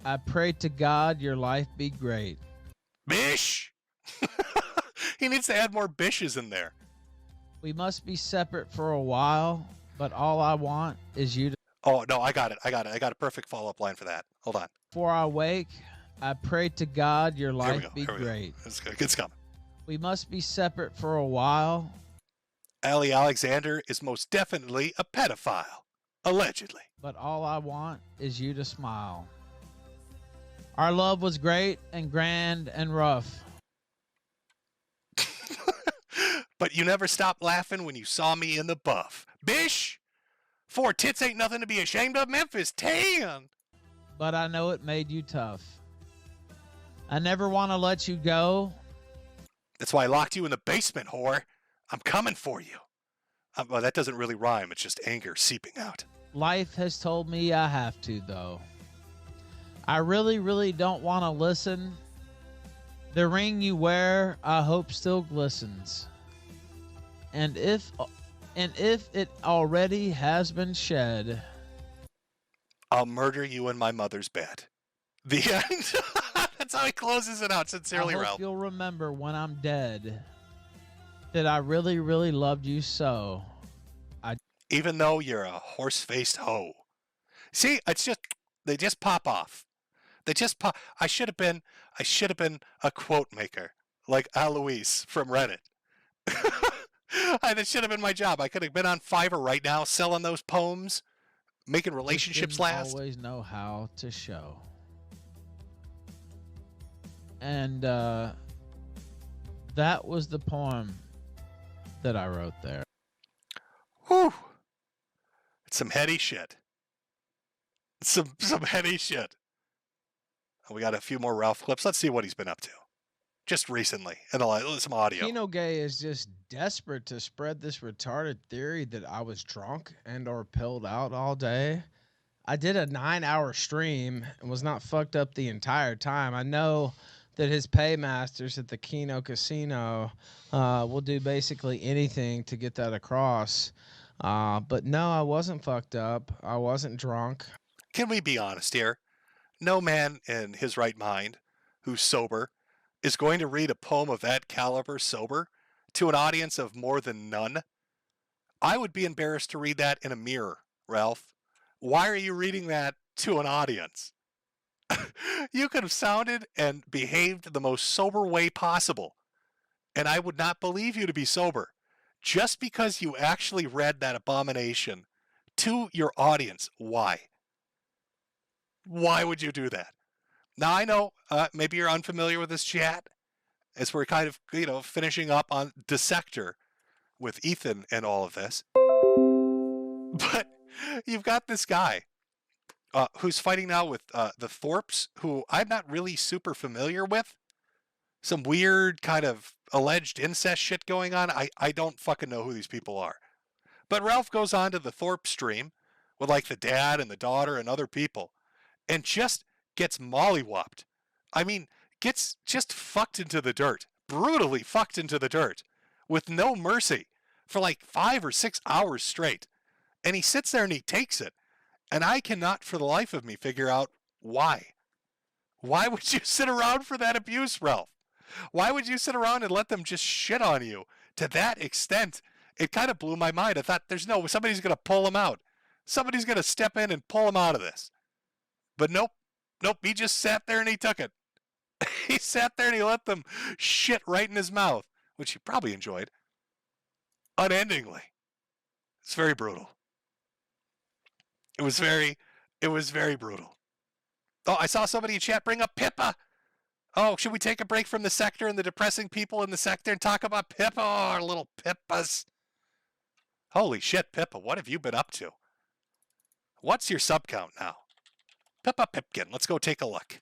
I pray to God your life be great. Bish! He needs to add more bishes in there. We must be separate for a while, but all I want is you to... Oh, no, I got it. I got a perfect follow-up line for that. Hold on. Before I wake, I pray to God your life be great. It's good. It's coming. We must be separate for a while. Allie Alexander is most definitely a pedophile. Allegedly. But all I want is you to smile. Our love was great and grand and rough. But you never stopped laughing when you saw me in the buff. Bish! 4 tits ain't nothing to be ashamed of. Memphis 10. But I know it made you tough. I never want to let you go. That's why I locked you in the basement, whore. I'm coming for you. Well, that doesn't really rhyme. It's just anger seeping out. Life has told me I have to, though. I really, really don't want to listen. The ring you wear, I hope still glistens. And if And if it already has been shed, I'll murder you in my mother's bed. The end. That's how he closes it out. Sincerely, I hope Ralph. you'll remember when I'm dead that I really, really loved you so. Even though you're a horse-faced hoe. See, it's just, they just pop off. They just pop. I should have been a quote maker like Aloise from Reddit. That should have been my job. I could have been on Fiverr right now selling those poems, making relationships didn't last. Always know how to show. And that was the poem that I wrote there. Whew. It's some heady shit. Some heady shit. We got a few more Ralph clips. Let's see what he's been up to. Just recently. And some audio. Kino Gay is just desperate to spread this retarded theory that I was drunk and or pilled out all day. I did a 9-hour stream and was not fucked up the entire time. I know that his paymasters at the Kino Casino will do basically anything to get that across. But no, I wasn't fucked up. I wasn't drunk. Can we be honest here? No man in his right mind who's sober is going to read a poem of that caliber sober to an audience of more than none. I would be embarrassed to read that in a mirror, Ralph. Why are you reading that to an audience? You could have sounded and behaved the most sober way possible, and I would not believe you to be sober just because you actually read that abomination to your audience. Why? Why would you do that? Now, I know maybe you're unfamiliar with this chat as we're kind of, finishing up on Dissector with Ethan and all of this. But you've got this guy who's fighting now with the Thorpes, who I'm not really super familiar with. Some weird kind of alleged incest shit going on. I don't fucking know who these people are. But Ralph goes on to the Thorpe stream with like the dad and the daughter and other people and just gets mollywopped. I mean, gets just fucked into the dirt. Brutally fucked into the dirt with no mercy for like 5 or 6 hours straight. And he sits there and he takes it. And I cannot for the life of me figure out why. Why would you sit around for that abuse, Ralph? Why would you sit around and let them just shit on you to that extent? It kind of blew my mind. I thought somebody's going to pull him out. Somebody's going to step in and pull him out of this. But nope, he just sat there and he took it. He sat there and he let them shit right in his mouth, which he probably enjoyed, unendingly. It's very brutal. It was very brutal. Oh, I saw somebody in chat bring up Pippa. Oh, should we take a break from the sector and the depressing people in the sector and talk about Pippa? Oh, our little Pippas. Holy shit, Pippa, what have you been up to? What's your sub count now? Pippa Pipkin, let's go take a look.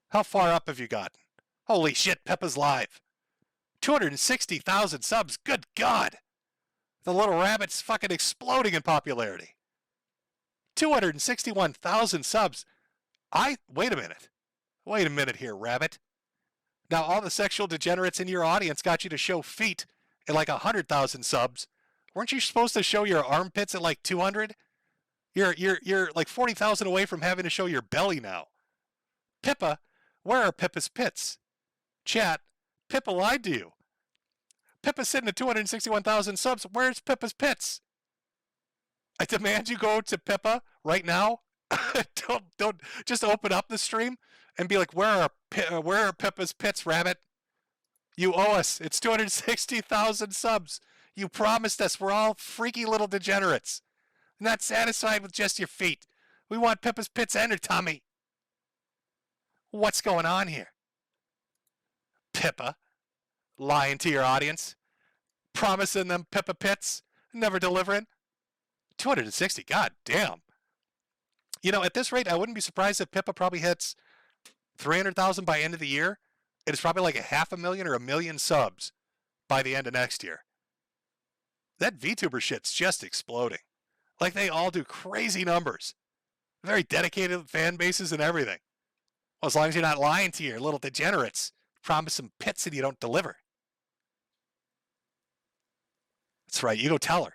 How far up have you gotten? Holy shit, Pippa's live. 260,000 subs, good God. The little rabbit's fucking exploding in popularity. 261,000 subs. Wait a minute here, rabbit. Now all the sexual degenerates in your audience got you to show feet at like 100,000 subs. Weren't you supposed to show your armpits at like 200? You're like 40,000 away from having to show your belly now. Pippa, where are Pippa's pits? Chat, Pippa lied to you. Pippa's sitting at 261,000 subs. Where's Pippa's pits? I demand you go to Pippa right now. Don't just open up the stream and be like, where are Pippa's pits, rabbit? You owe us. It's 260,000 subs. You promised us. We're all freaky little degenerates. Not satisfied with just your feet. We want Pippa's pits and her tummy. What's going on here? Pippa, lying to your audience, promising them Pippa pits, never delivering. 260, god damn. At this rate, I wouldn't be surprised if Pippa probably hits 300,000 by end of the year. It's probably like 500,000 or 1 million subs by the end of next year. That VTuber shit's just exploding. Like they all do crazy numbers. Very dedicated fan bases and everything. Well, as long as you're not lying to your little degenerates, promise some pits and you don't deliver. That's right. You go tell her.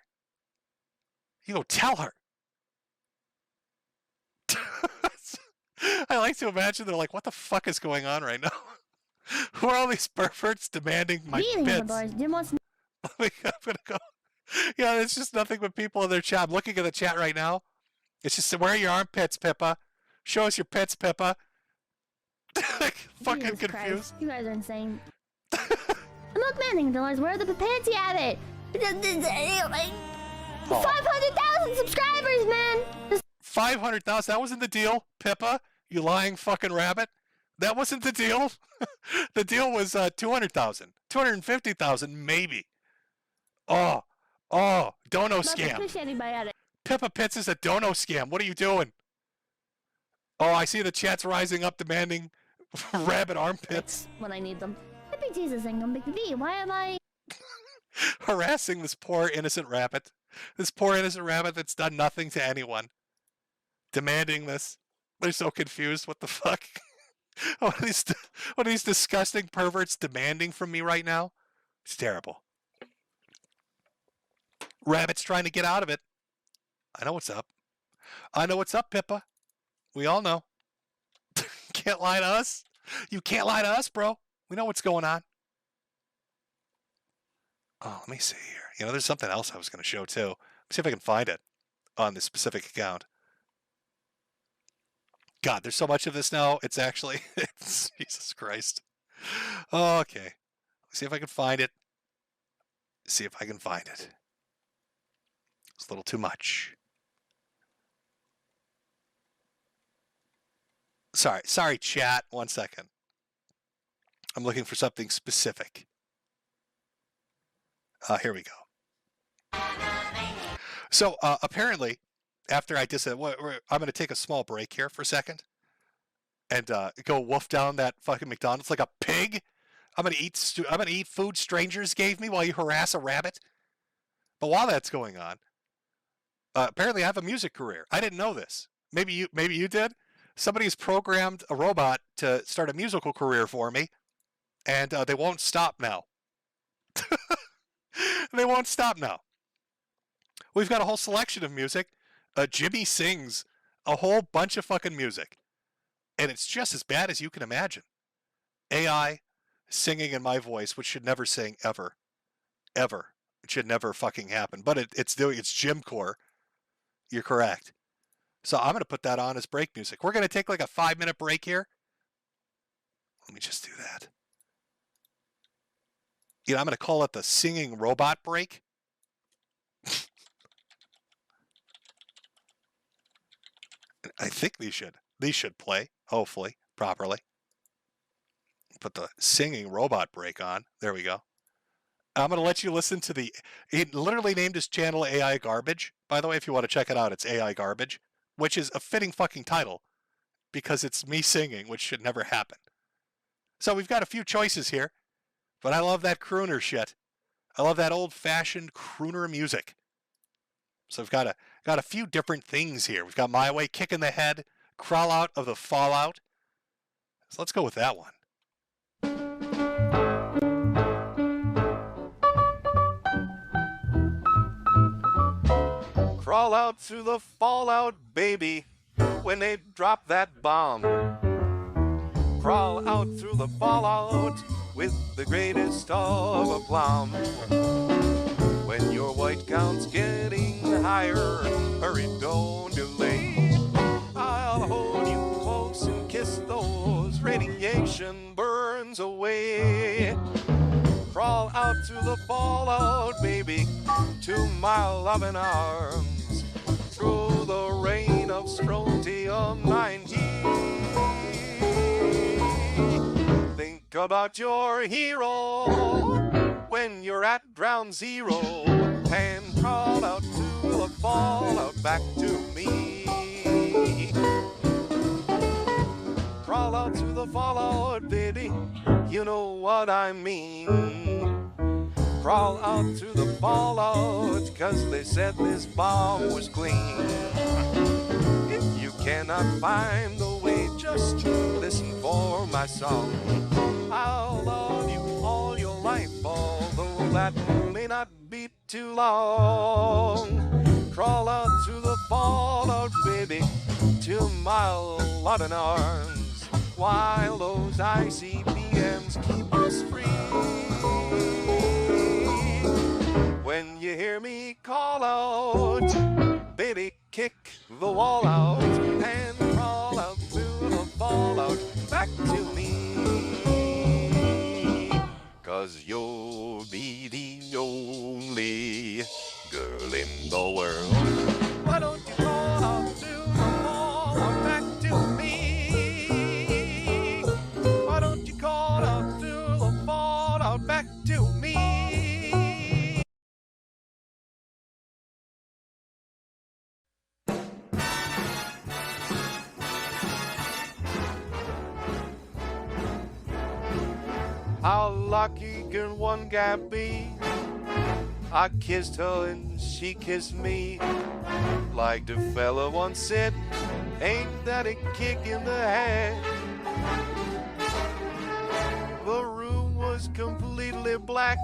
You go tell her. I like to imagine they're like, what the fuck is going on right now? Who are all these perverts demanding my bits? I'm gonna go. Yeah, it's just nothing but people in their chat. I'm looking at the chat right now. It's just, where are your armpits, Pippa? Show us your pits, Pippa. Fucking Jesus confused. Christ, you guys are insane. Look, Manning, Dollars, where are the papansy at it? 500,000 subscribers, man! 500,000. That wasn't the deal, Pippa. You lying fucking rabbit. That wasn't the deal. The deal was 200,000, 250,000, maybe. Oh, dono scam. Pippa Pitts is a dono scam. What are you doing? Oh, I see the chat's rising up demanding rabbit armpits. When I need them. Happy Jesus and Big V, why am I harassing this poor innocent rabbit? This poor innocent rabbit that's done nothing to anyone. Demanding this. They're so confused. What the fuck? What are these disgusting perverts demanding from me right now? It's terrible. Rabbit's trying to get out of it. I know what's up. I know what's up, Pippa. We all know. Can't lie to us. You can't lie to us, bro. We know what's going on. Oh, let me see here. You know, there's something else I was going to show too. Let me see if I can find it on this specific account. God, there's so much of this now. It's actually, Jesus Christ. Okay. Let's see if I can find it. See if I can find it. It's a little too much. Sorry, chat. 1 second. I'm looking for something specific. Here we go. So apparently, after I did that, I'm going to take a small break here for a second and go wolf down that fucking McDonald's like a pig. I'm going to eat food strangers gave me while you harass a rabbit. But while that's going on, apparently I have a music career. I didn't know this. Maybe you did. Somebody's programmed a robot to start a musical career for me, and they won't stop now. They won't stop now. We've got a whole selection of music. Jimmy sings a whole bunch of fucking music, and it's just as bad as you can imagine. AI singing in my voice, which should never sing ever. Ever. It should never fucking happen. But it's Jimcore. You're correct. So I'm going to put that on as break music. We're going to take like a 5-minute break here. Let me just do that. You know, I'm going to call it the singing robot break. I think these should play, hopefully, properly. Put the singing robot break on. There we go. I'm going to let you listen to he literally named his channel AI Garbage. By the way, if you want to check it out, it's AI Garbage, which is a fitting fucking title because it's me singing, which should never happen. So we've got a few choices here, but I love that crooner shit. I love that old-fashioned crooner music. So we've got a few different things here. We've got My Way, Kick in the Head, Crawl Out of the Fallout. So let's go with that one. Crawl out through the fallout, baby, when they drop that bomb. Crawl out through the fallout with the greatest of aplomb. When your white count's getting higher, hurry, don't delay. I'll hold you close and kiss those radiation burns away. Crawl out through the fallout, baby, to my loving arms. Through the rain of strontium 90. Think about your hero when you're at ground zero, and crawl out to the fallout back to me. Crawl out to the fallout, baby, you know what I mean. Crawl out to the fallout, 'cause they said this bomb was clean. If you cannot find the way, just listen for my song. I'll love you all your life, although that may not be too long. Crawl out through the fallout, baby, to my loving arms, while those icy PMs keep us free. When you hear me call out, baby, kick the wall out and crawl out through the fallout back to me. 'Cause you'll be the only girl in the world. Why don't you call out through the fallout back to me? Why don't you call out through the fallout back to me? How lucky can one guy be? I kissed her and she kissed me. Like the fella once said, ain't that a kick in the head? The room was completely black.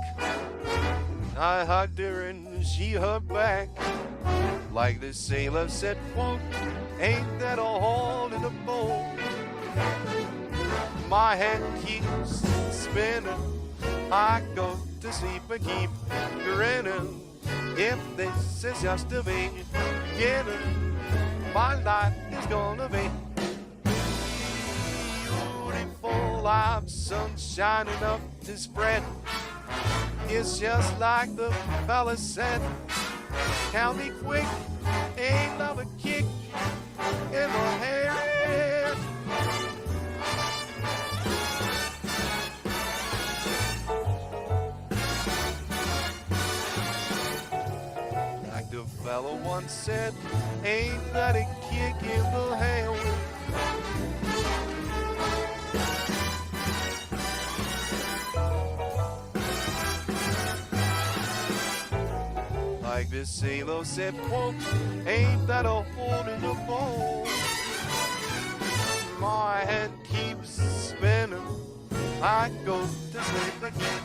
I hugged her and she hugged back. Like the sailor said, quote, ain't that a hole in the boat? My head keeps spinning. I go to sleep and keep grinning. If this is just the beginning, my life is gonna be beautiful. I've sunshine enough to spread. It's just like the fella said. Count me quick, ain't love a kick in the hair. The fellow once said, ain't that a kick in the hand? Like this sailor said, quote, ain't that a hole in the bone? My head keeps spinning. I go to sleep again,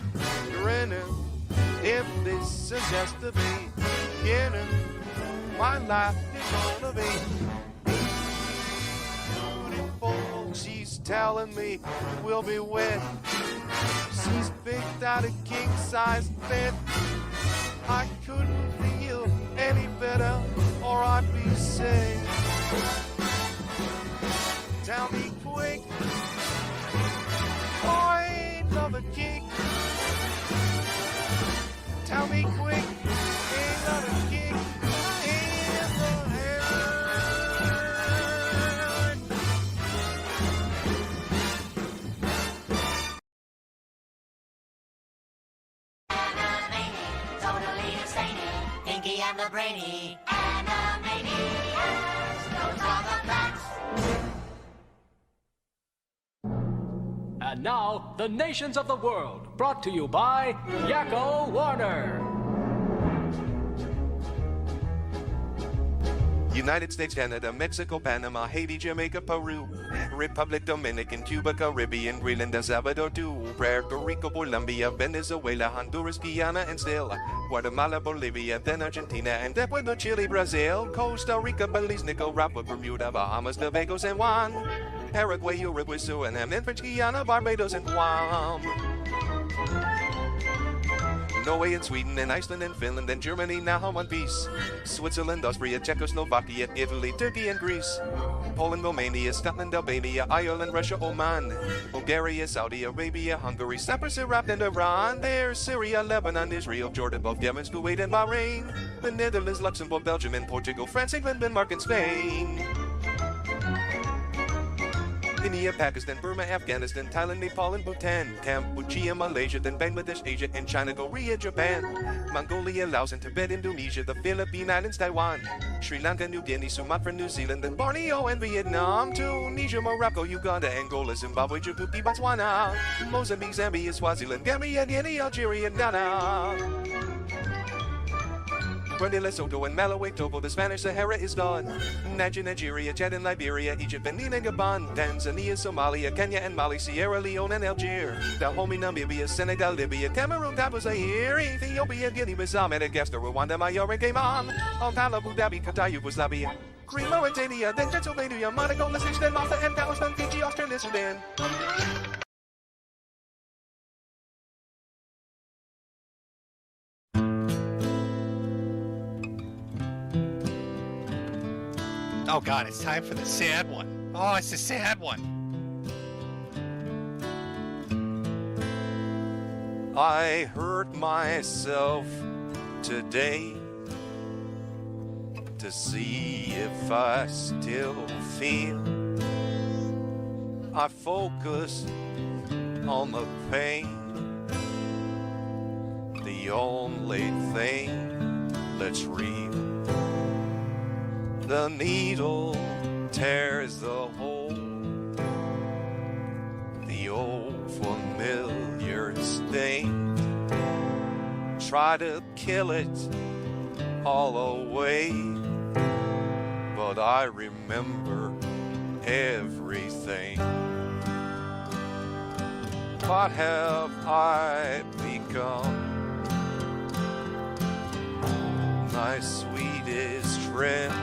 grinning. If this is just the beginning, my life is gonna be beautiful. She's telling me we'll be wed. She's picked out a king-size bed. I couldn't feel any better, or I'd be sick. Tell me quick, I ain't another king. Tell me quick, ain't another king in the head. Totally insane, Pinky and the Brainy, Animaniacs, those are the facts. And now, the nations of the world, brought to you by Yakko Warner. United States, Canada, Mexico, Panama, Haiti, Jamaica, Peru, Republic Dominican, Cuba, Caribbean, Greenland, El Salvador, Puerto Rico, Colombia, Venezuela, Honduras, Guyana, and still Guatemala, Bolivia, then Argentina, and Ecuador, Chile, Brazil, Costa Rica, Belize, Nicaragua, Bermuda, Bahamas, Tobago, San Juan, Paraguay, Uruguay, Suriname, then French Guiana, Barbados, and Guam. Norway and Sweden and Iceland and Finland and Germany now in one piece. Switzerland, Austria, Czechoslovakia, Italy, Turkey and Greece. Poland, Romania, Scotland, Albania, Ireland, Russia, Oman. Bulgaria, Saudi Arabia, Hungary, Cyprus, Iraq and Iran. There's Syria, Lebanon, Israel, Jordan, Bulgaria, Kuwait and Bahrain. The Netherlands, Luxembourg, Belgium and Portugal, France, England, Denmark and Spain. India, Pakistan, Burma, Afghanistan, Thailand, Nepal, and Bhutan, Cambodia, Malaysia, then Bangladesh, Asia, and China, Korea, Japan, Mongolia, Laos, and Tibet, Indonesia, the Philippine Islands, Taiwan, Sri Lanka, New Guinea, Sumatra, New Zealand, and Borneo, and Vietnam, Tunisia, Morocco, Uganda, Angola, Zimbabwe, Djibouti, Botswana, Mozambique, Zambia, Swaziland, Gambia, Guinea, Algeria, and Ghana. Puerto Lesotho and Malawi, Togo, the Spanish Sahara is done. Nigeria, Chad and Liberia, Egypt, Benin and Gabon, Tanzania, Somalia, Kenya and Mali, Sierra Leone and Algeria, Dahomey, Namibia, Senegal, Libya, Cameroon, Cabo, Zaire, Ethiopia, Guinea, Bissau, Madagascar, Rwanda, Mayotte, Cayman, Altala, Abu Dhabi, Qatar, Yugoslavia, Greece, Mauritania, then Pennsylvania, Monaco, Liechtenstein, Malta, and Palestine, Fiji, Australia, Sudan. Oh God, it's time for the sad one. Oh, it's the sad one. I hurt myself today to see if I still feel. I focus on the pain, the only thing that's real. The needle tears the hole, the old familiar sting. Try to kill it all away, but I remember everything. What have I become? My sweetest friend.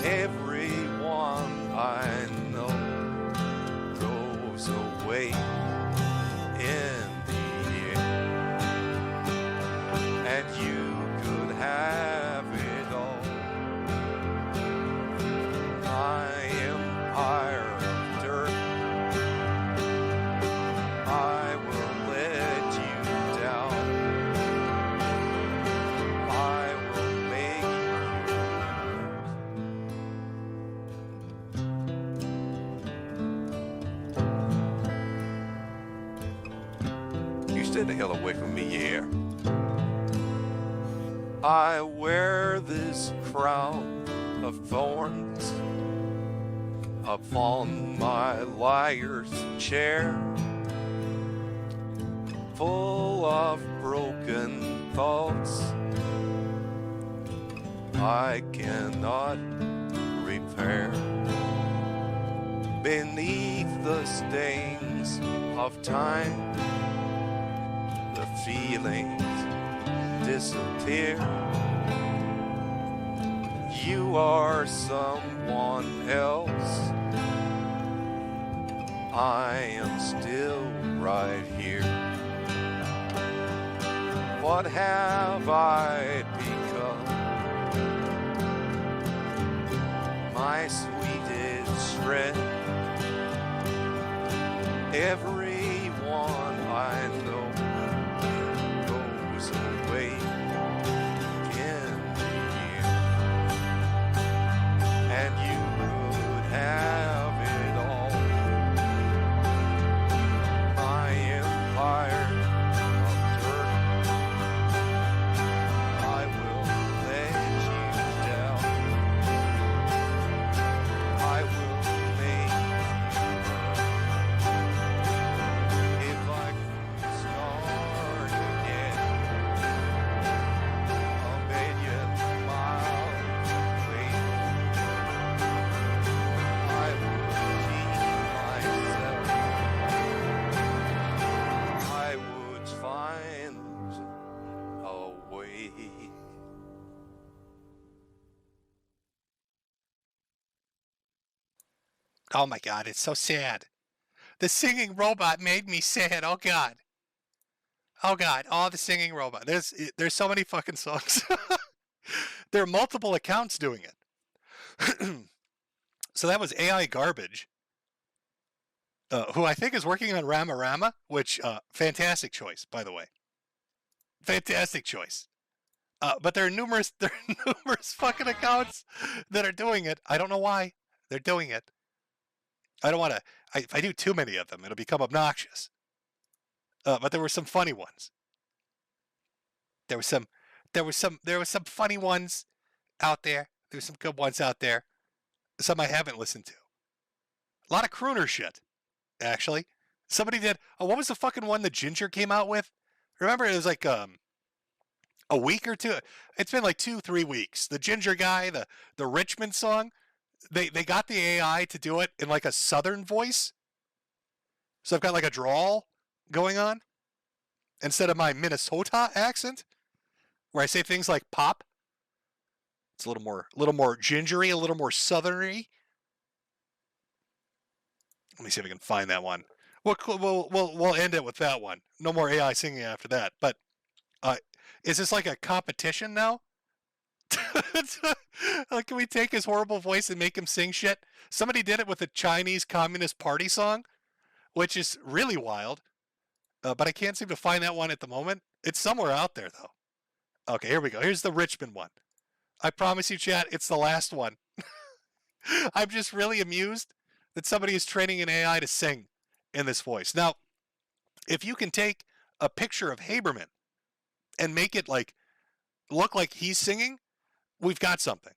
Everyone I know goes away in the end, and you could have it all. My empire of dirt, I will let you down. I will make you stay the hell away from me, yeah. I wear this crown of thorns upon my liar's chair, full of broken thoughts I cannot repair. Beneath the stains of time, the feelings disappear. You are someone else. I am still right here. What have I become? My sweetest friend. Everyone I know goes away in the year, and you could have it all. My empire of dirt, I will let you down. I will make if I could start again, a million miles away, I would keep myself. I would find a way. Oh my God, it's so sad. The singing robot made me sad. Oh God. Oh God. Oh, the singing robot. There's so many fucking songs. There are multiple accounts doing it. So that was AI Garbage, who I think is working on Rama Rama, which fantastic choice, by the way. Fantastic choice. But there are numerous fucking accounts that are doing it. I don't know why they're doing it. I don't want to. If I do too many of them, it'll become obnoxious. But there were some funny ones. There was some funny ones out there. There were some good ones out there. Some I haven't listened to. A lot of crooner shit, actually. Somebody did. Oh, what was the fucking one that Ginger came out with? Remember, it was like a week or two. It's been like 2-3 weeks. The ginger guy, the Richmond song, they got the AI to do it in like a southern voice. So I've got like a drawl going on instead of my Minnesota accent, where I say things like pop. It's a little more gingery, a little more southerny. Let me see if I can find that one. We'll end it with that one. No more AI singing after that. But is this like a competition now? Can we take his horrible voice and make him sing shit? Somebody did it with a Chinese Communist Party song, which is really wild. But I can't seem to find that one at the moment. It's somewhere out there, though. Okay, here we go. Here's the Richmond one. I promise you, chat, it's the last one. I'm just really amused that somebody is training an AI to sing in this voice. Now, if you can take a picture of Haberman and make it like look like he's singing, we've got something.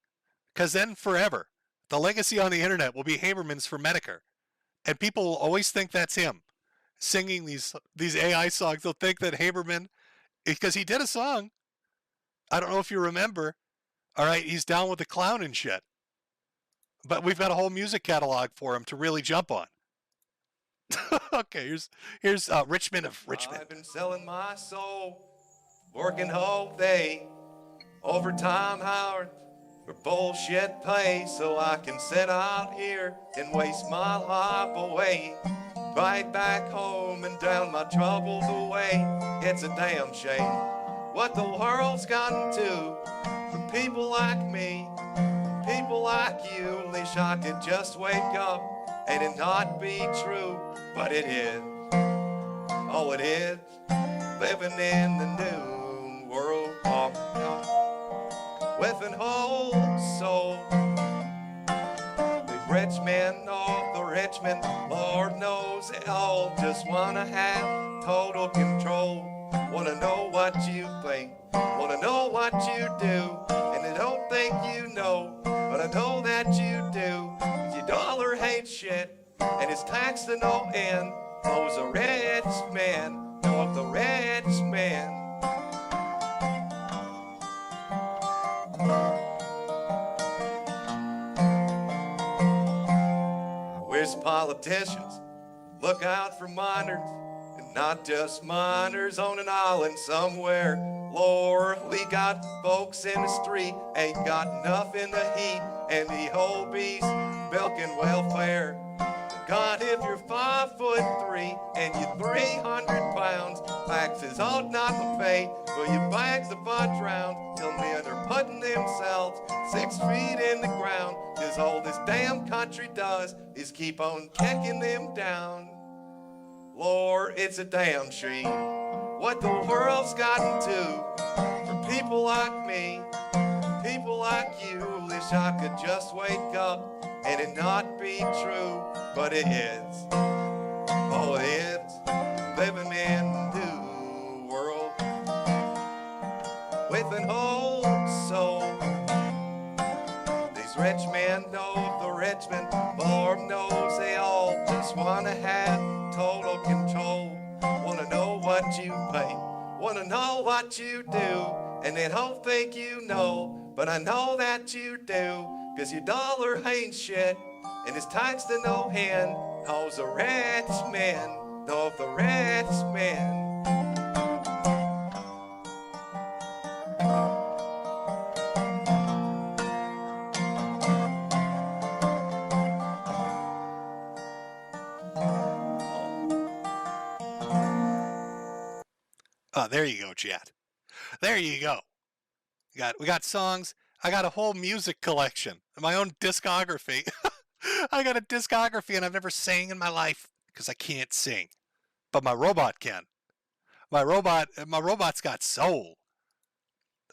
Because then forever, the legacy on the internet will be Haberman's for Metokur. And people will always think that's him singing these AI songs. They'll think that Haberman, because he did a song, I don't know if you remember, all right, he's down with the clown and shit. But we've got a whole music catalog for him to really jump on. Okay, here's Richmond of Richmond. I've been selling my soul, working all day, overtime hours for bullshit pay, so I can sit out here and waste my life away, right back home and drown my troubles away. It's a damn shame what the world's gotten to for people like me, people like you. Wish I could just wake up and it not be true, but it is. Oh, it is living in the new world of with an old soul. The rich men of the Richmond, Lord knows they all just wanna have total control. Wanna know what you think, wanna know what you do, and I don't think you know, but I know that you do. 'Cause your dollar hates shit, and it's taxed to no end. Owes a rich man, know of the rich man. I wish politicians look out for minors, and not just minors on an island somewhere. Lord, we got folks in the street, ain't got nothing to eat, and the whole beast milking welfare. God, if you're 5'3" and you're 300 pounds, taxes ought not to pay for your bags of fudge round till men are putting themselves 6 feet in the ground. 'Cause all this damn country does is keep on kicking them down. Lord, it's a damn shame what the world's gotten to for people like me, people like you. Wish I could just wake up and it not be true, but it is. Oh, it is living in the new world with an old soul. These rich men know the Richmond, Lord knows they all just wanna have total control. Wanna know what you pay, wanna know what you do, and they don't think you know, but I know that you do. 'Cause your dollar ain't shit, and it's taxed to no end. How's a rich man, know of the rich man. Oh, there you go, chat. There you go. We got songs. I got a whole music collection, my own discography. I got a discography, and I've never sang in my life because I can't sing, but my robot can. My robot's got soul,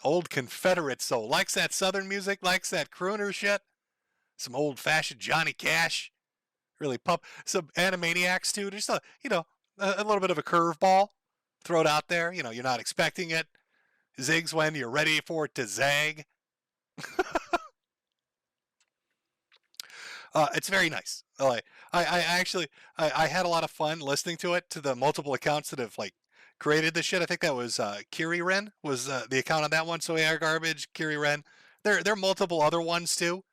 old Confederate soul. Likes that Southern music, likes that crooner shit. Some old-fashioned Johnny Cash, really pump. Some Animaniacs too. Just a little bit of a curveball. Throw it out there. You know, you're not expecting it. Zigs when you're ready for it to zag. It's very nice. I actually had a lot of fun listening to it, to the multiple accounts that have like created this shit. I think that was Kiri Ren was the account on that one. So AI Garbage, Kiri Ren. There are multiple other ones too.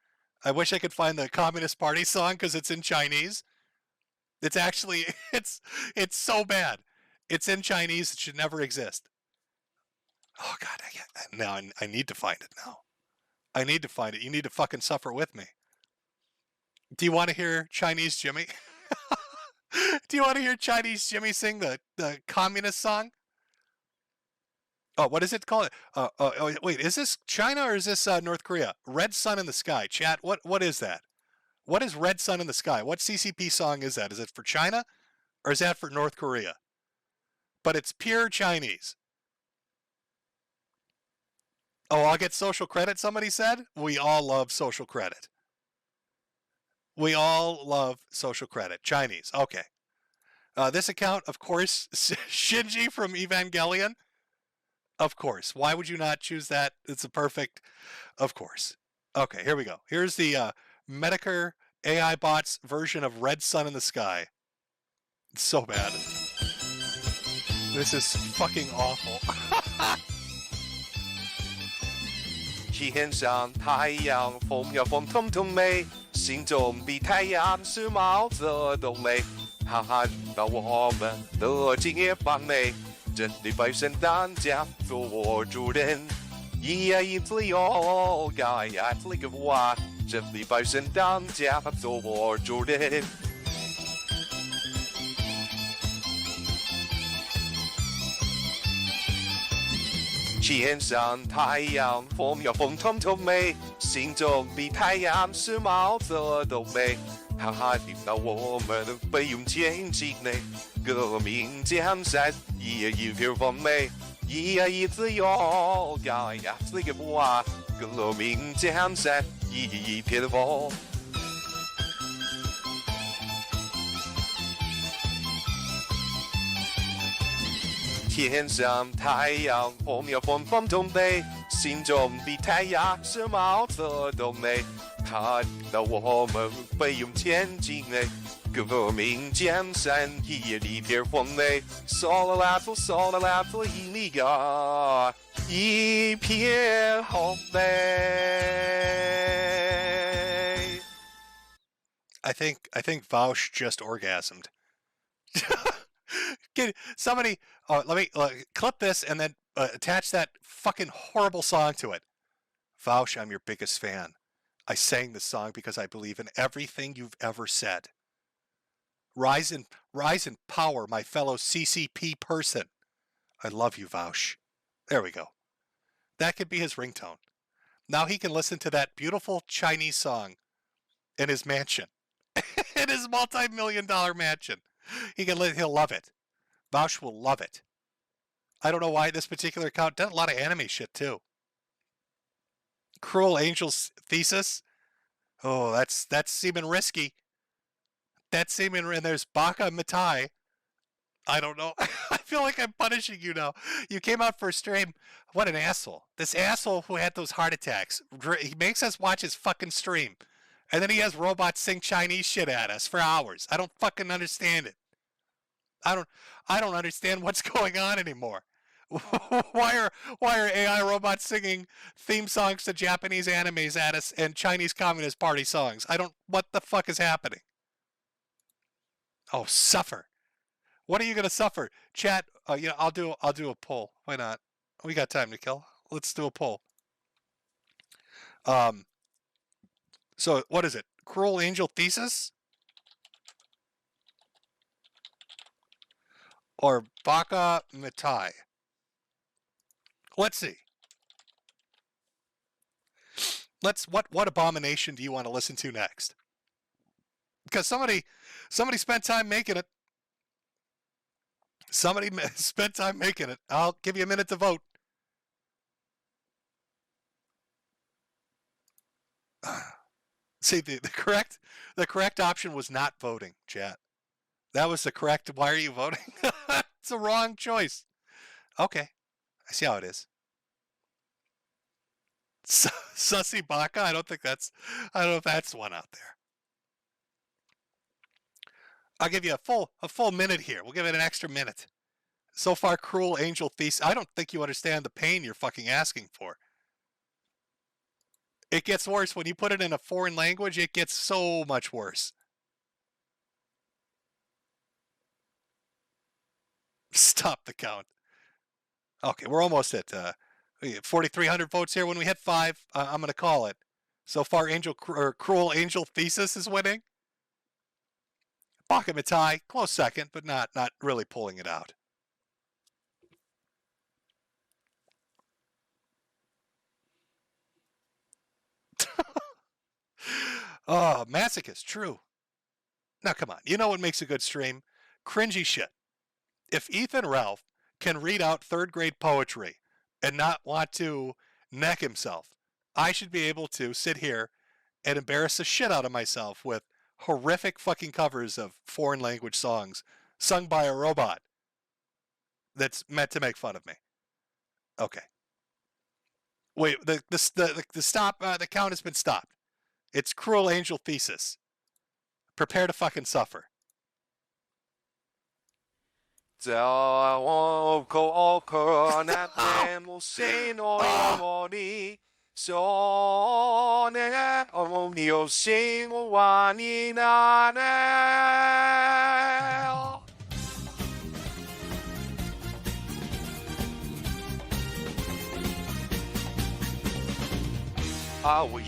I wish I could find the Communist Party song because it's in Chinese. It's actually it's so bad. It's in Chinese. It should never exist. Oh God, I need to find it now. I need to find it. You need to fucking suffer with me. Do you want to hear Chinese Jimmy? Do you want to hear Chinese Jimmy sing the communist song? Oh, what is it called? Wait, is this China or is this North Korea? Red Sun in the Sky. Chat, what is that? What is Red Sun in the Sky? What CCP song is that? Is it for China or is that for North Korea? But it's pure Chinese. Oh, I'll get social credit, somebody said? We all love social credit. We all love social credit. Chinese. Okay. This account, of course, Shinji from Evangelion. Of course. Why would you not choose that? It's a perfect, of course. Okay, here we go. Here's the Metokur AI bots version of Red Sun in the Sky. It's so bad. This is fucking awful. 天上太阳，风呀风通通美，心中比太阳是毛泽东美。哈哈，到我们的解放美，这里百姓当家做主人，一呀一自由，呀呀自个我，这里百姓当家做主人。 天上太阳，风呀风通通美，心中比太阳是毛泽东美。哈哈，听到我们飞涌前进内，革命江山一呀一片风美，一呀一自由，呀呀自个我，革命江山一片风。 天上太阳，风呀风风东北，心中比太阳是毛泽东美。他听到我们飞涌前进嘞，革命江山一片风美。嗦啦啦嗦一米呀，一片红梅。I think Vaush just orgasmed. Can somebody let me clip this and then attach that fucking horrible song to it. Vaush, I'm your biggest fan. I sang this song because I believe in everything you've ever said. Rise in power, my fellow CCP person. I love you, Vaush. There we go. That could be his ringtone. Now he can listen to that beautiful Chinese song in his mansion, in his multi-million-dollar mansion. He'll love it. Vaush will love it. I don't know why this particular account does a lot of anime shit too. Cruel Angel's Thesis. Oh, that's seeming risky. That's seeming, and there's Baka Mitai. I don't know. I feel like I'm punishing you now. You came out for a stream. What an asshole. This asshole who had those heart attacks. He makes us watch his fucking stream. And then he has robots sing Chinese shit at us for hours. I don't fucking understand it. I don't understand what's going on anymore. Why are AI robots singing theme songs to Japanese animes at us and Chinese Communist Party songs? What the fuck is happening? Oh, suffer. What are you gonna suffer? Chat, I'll do a poll. Why not? We got time to kill. Let's do a poll. So what is it? Cruel Angel Thesis? Or Baka Mitai? Let's see. What abomination do you want to listen to next? Because somebody spent time making it. Somebody spent time making it. I'll give you a minute to vote. See, the correct option was not voting, chat. That was the correct. Why are you voting? It's a wrong choice. Okay, I see how it is. Sussy Baka. I don't know if that's one out there. I'll give you a full minute here. We'll give it an extra minute. So far, Cruel Angel Thesis. I don't think you understand the pain you're fucking asking for. It gets worse when you put it in a foreign language. It gets so much worse. Stop the count. Okay, we're almost at 4,300 votes here. When we hit 5, I'm going to call it. So far, Cruel Angel Thesis is winning. Baka Mitai, close second, but not really pulling it out. Oh, Masochist, true. Now, come on. You know what makes a good stream? Cringy shit. If Ethan Ralph can read out third grade poetry and not want to neck himself, I should be able to sit here and embarrass the shit out of myself with horrific fucking covers of foreign language songs sung by a robot that's meant to make fun of me. Okay. Wait, the stop, the count has been stopped. It's Cruel Angel Thesis. Prepare to fucking suffer. じゃあ、ここなってもしのように、少年、思いをしんわになれ。青い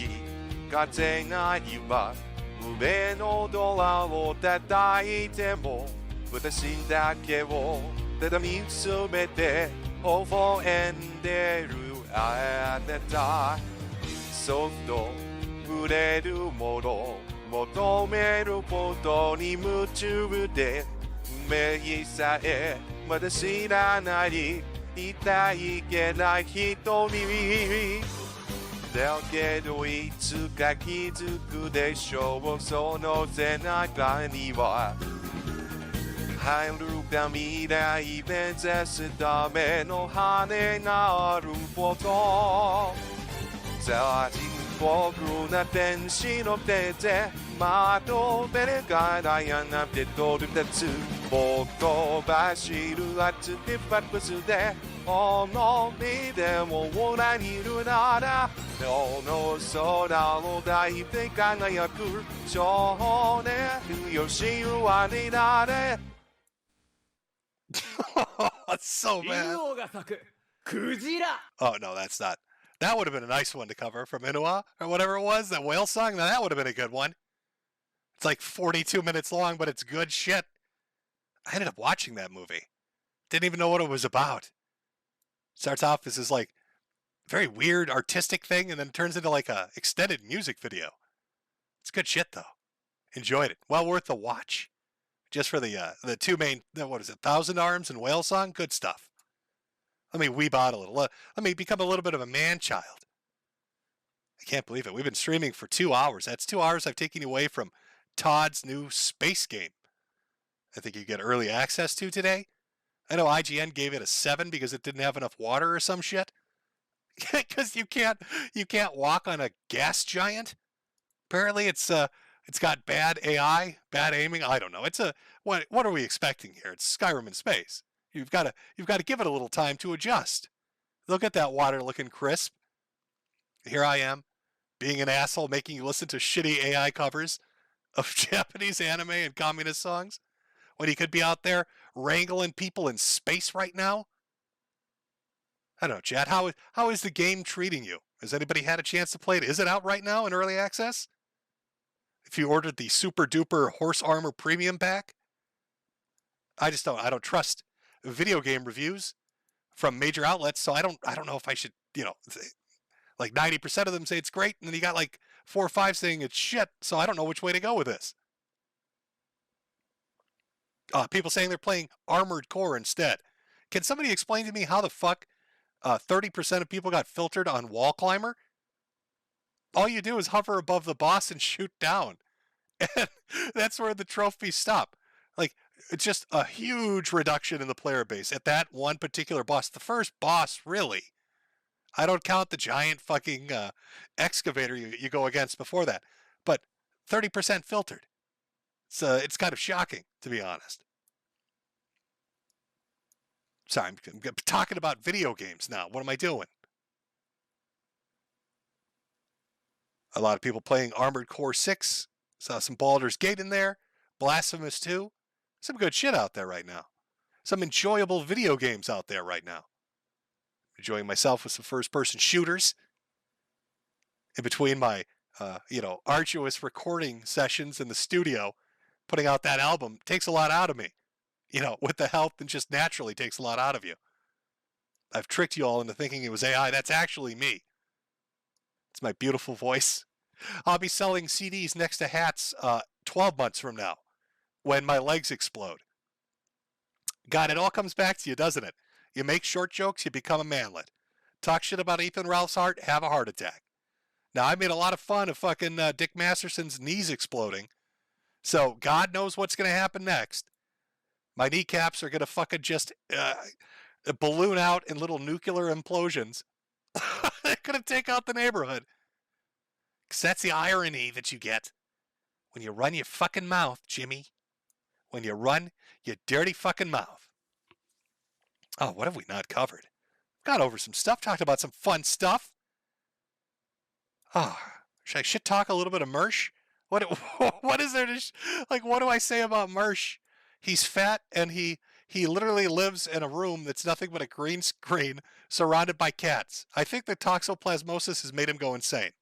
風が今、胸のドラを叩いても、私だけをただ見つめて微笑んでるあなたそっと触れるもの求めることに夢中で運命さえまだ知らない痛いけない瞳だけどいつか気づくでしょうその背中には入るか未来目指すための羽があることさあ深刻な天使の手でまとめるからやがて飛び立つもっと走る熱いファックスで思いでも裏にいるなら今日の空を抱いて輝く少年よ神話になれThat's so bad. Oh, no, that's not. That would have been a nice one to cover from Inua or whatever it was, that whale song. Now, that would have been a good one. It's like 42 minutes long, but it's good shit. I ended up watching that movie. Didn't even know what it was about. Starts off as this like very weird artistic thing and then turns into like a extended music video. It's good shit, though. Enjoyed it. Well worth the watch. Just for the two main, what is it, Thousand Arms and Whale Song? Good stuff. Let me weeb out a little. Let me become a little bit of a man-child. I can't believe it. We've been streaming for 2 hours. That's 2 hours I've taken away from Todd's new space game. I think you get early access to today. I know IGN gave it a 7 because it didn't have enough water or some shit. Because you can't walk on a gas giant. Apparently it's got bad AI, bad aiming. I don't know. What are we expecting here? It's Skyrim in space. You've got to give it a little time to adjust. Look at that water looking crisp. Here I am, being an asshole, making you listen to shitty AI covers of Japanese anime and communist songs, when you could be out there wrangling people in space right now. I don't know, Chad. How is the game treating you? Has anybody had a chance to play it? Is it out right now in early access? If you ordered the super duper horse armor premium pack, I don't trust video game reviews from major outlets, so I don't know if I should, like 90% of them say it's great, and then you got like 4 or 5 saying it's shit, so I don't know which way to go with this. People saying they're playing Armored Core instead. Can somebody explain to me how the fuck 30% of people got filtered on Wall Climber? All you do is hover above the boss and shoot down. And that's where the trophies stop. Like, it's just a huge reduction in the player base at that one particular boss. The first boss, really. I don't count the giant fucking excavator you go against before that. But 30% filtered. It's kind of shocking, to be honest. Sorry, I'm talking about video games now. What am I doing? A lot of people playing Armored Core 6. Saw some Baldur's Gate in there. Blasphemous 2. Some good shit out there right now. Some enjoyable video games out there right now. Enjoying myself with some first-person shooters. In between my, arduous recording sessions in the studio, putting out that album takes a lot out of me. With the health, and just naturally takes a lot out of you. I've tricked you all into thinking it was AI. That's actually me. It's my beautiful voice. I'll be selling CDs next to hats 12 months from now when my legs explode. God, it all comes back to you, doesn't it? You make short jokes, you become a manlet. Talk shit about Ethan Ralph's heart, have a heart attack. Now, I made a lot of fun of fucking Dick Masterson's knees exploding. So God knows what's going to happen next. My kneecaps are going to fucking just balloon out in little nuclear implosions. They're going to take out the neighborhood. Because that's the irony that you get when you run your fucking mouth, Jimmy. When you run your dirty fucking mouth. Oh, what have we not covered? Got over some stuff, talked about some fun stuff. Oh, should I shit talk a little bit of Mersh? What is there to, what do I say about Mersh? He's fat and he literally lives in a room that's nothing but a green screen surrounded by cats. I think the toxoplasmosis has made him go insane.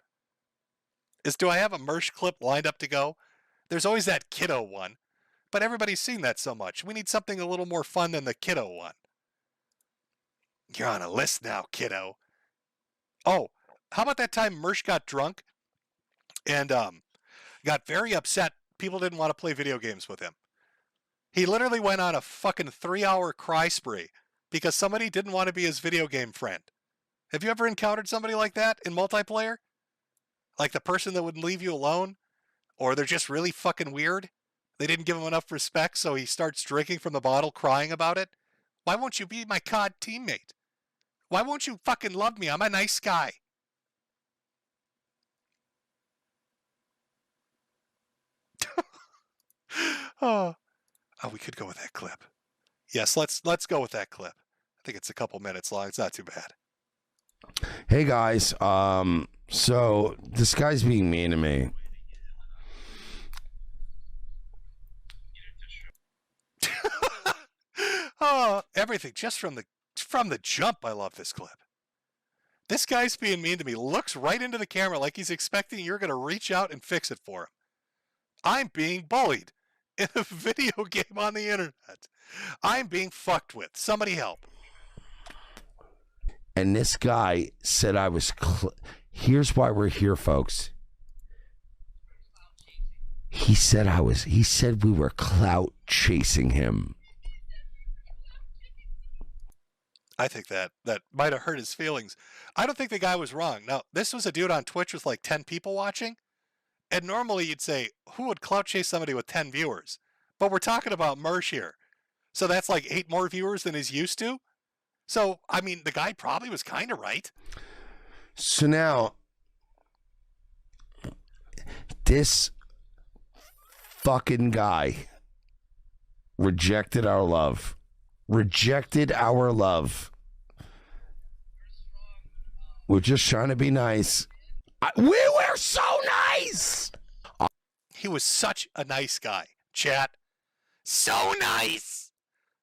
Do I have a Mersh clip lined up to go? There's always that kiddo one, but everybody's seen that so much. We need something a little more fun than the kiddo one. You're on a list now, kiddo. Oh, how about that time Mersh got drunk and got very upset people didn't want to play video games with him? He literally went on a fucking 3-hour cry spree because somebody didn't want to be his video game friend. Have you ever encountered somebody like that in multiplayer? Like the person that wouldn't leave you alone? Or they're just really fucking weird? They didn't give him enough respect, so he starts drinking from the bottle, crying about it? Why won't you be my COD teammate? Why won't you fucking love me? I'm a nice guy. Oh, we could go with that clip. Yes, let's go with that clip. I think it's a couple minutes long. It's not too bad. Hey guys, so this guy's being mean to me. Oh, everything just from the jump. I love this clip. This guy's being mean to me. Looks right into the camera like he's expecting you're going to reach out and fix it for him. I'm being bullied in a video game on the internet. I'm being fucked with. Somebody help. And this guy said I was... Here's why we're here, folks. He said we were clout chasing him. I think that might have hurt his feelings. I don't think the guy was wrong. Now, this was a dude on Twitch with like 10 people watching. And normally you'd say, who would clout chase somebody with 10 viewers? But we're talking about Mersh here. So that's like 8 more viewers than he's used to. So, I mean, the guy probably was kind of right. So now, this fucking guy rejected our love. Rejected our love. We're just trying to be nice. We were so nice. He was such a nice guy. Chat. So nice.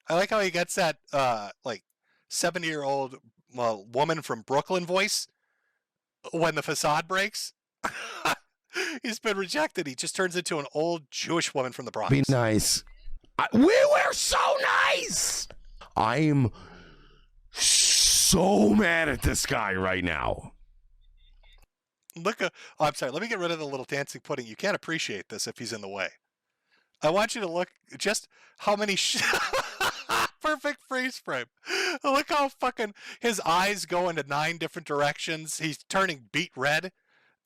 I like how he gets that, 70-year-old woman from Brooklyn voice when the facade breaks. He's been rejected. He just turns into an old Jewish woman from the Bronx. Be nice. We were so nice. I'm so mad at this guy right now. I'm sorry. Let me get rid of the little dancing pudding. You can't appreciate this if he's in the way. I want you to look just how many... Perfect freeze frame. Look how fucking his eyes go into 9 different directions. He's turning beet red.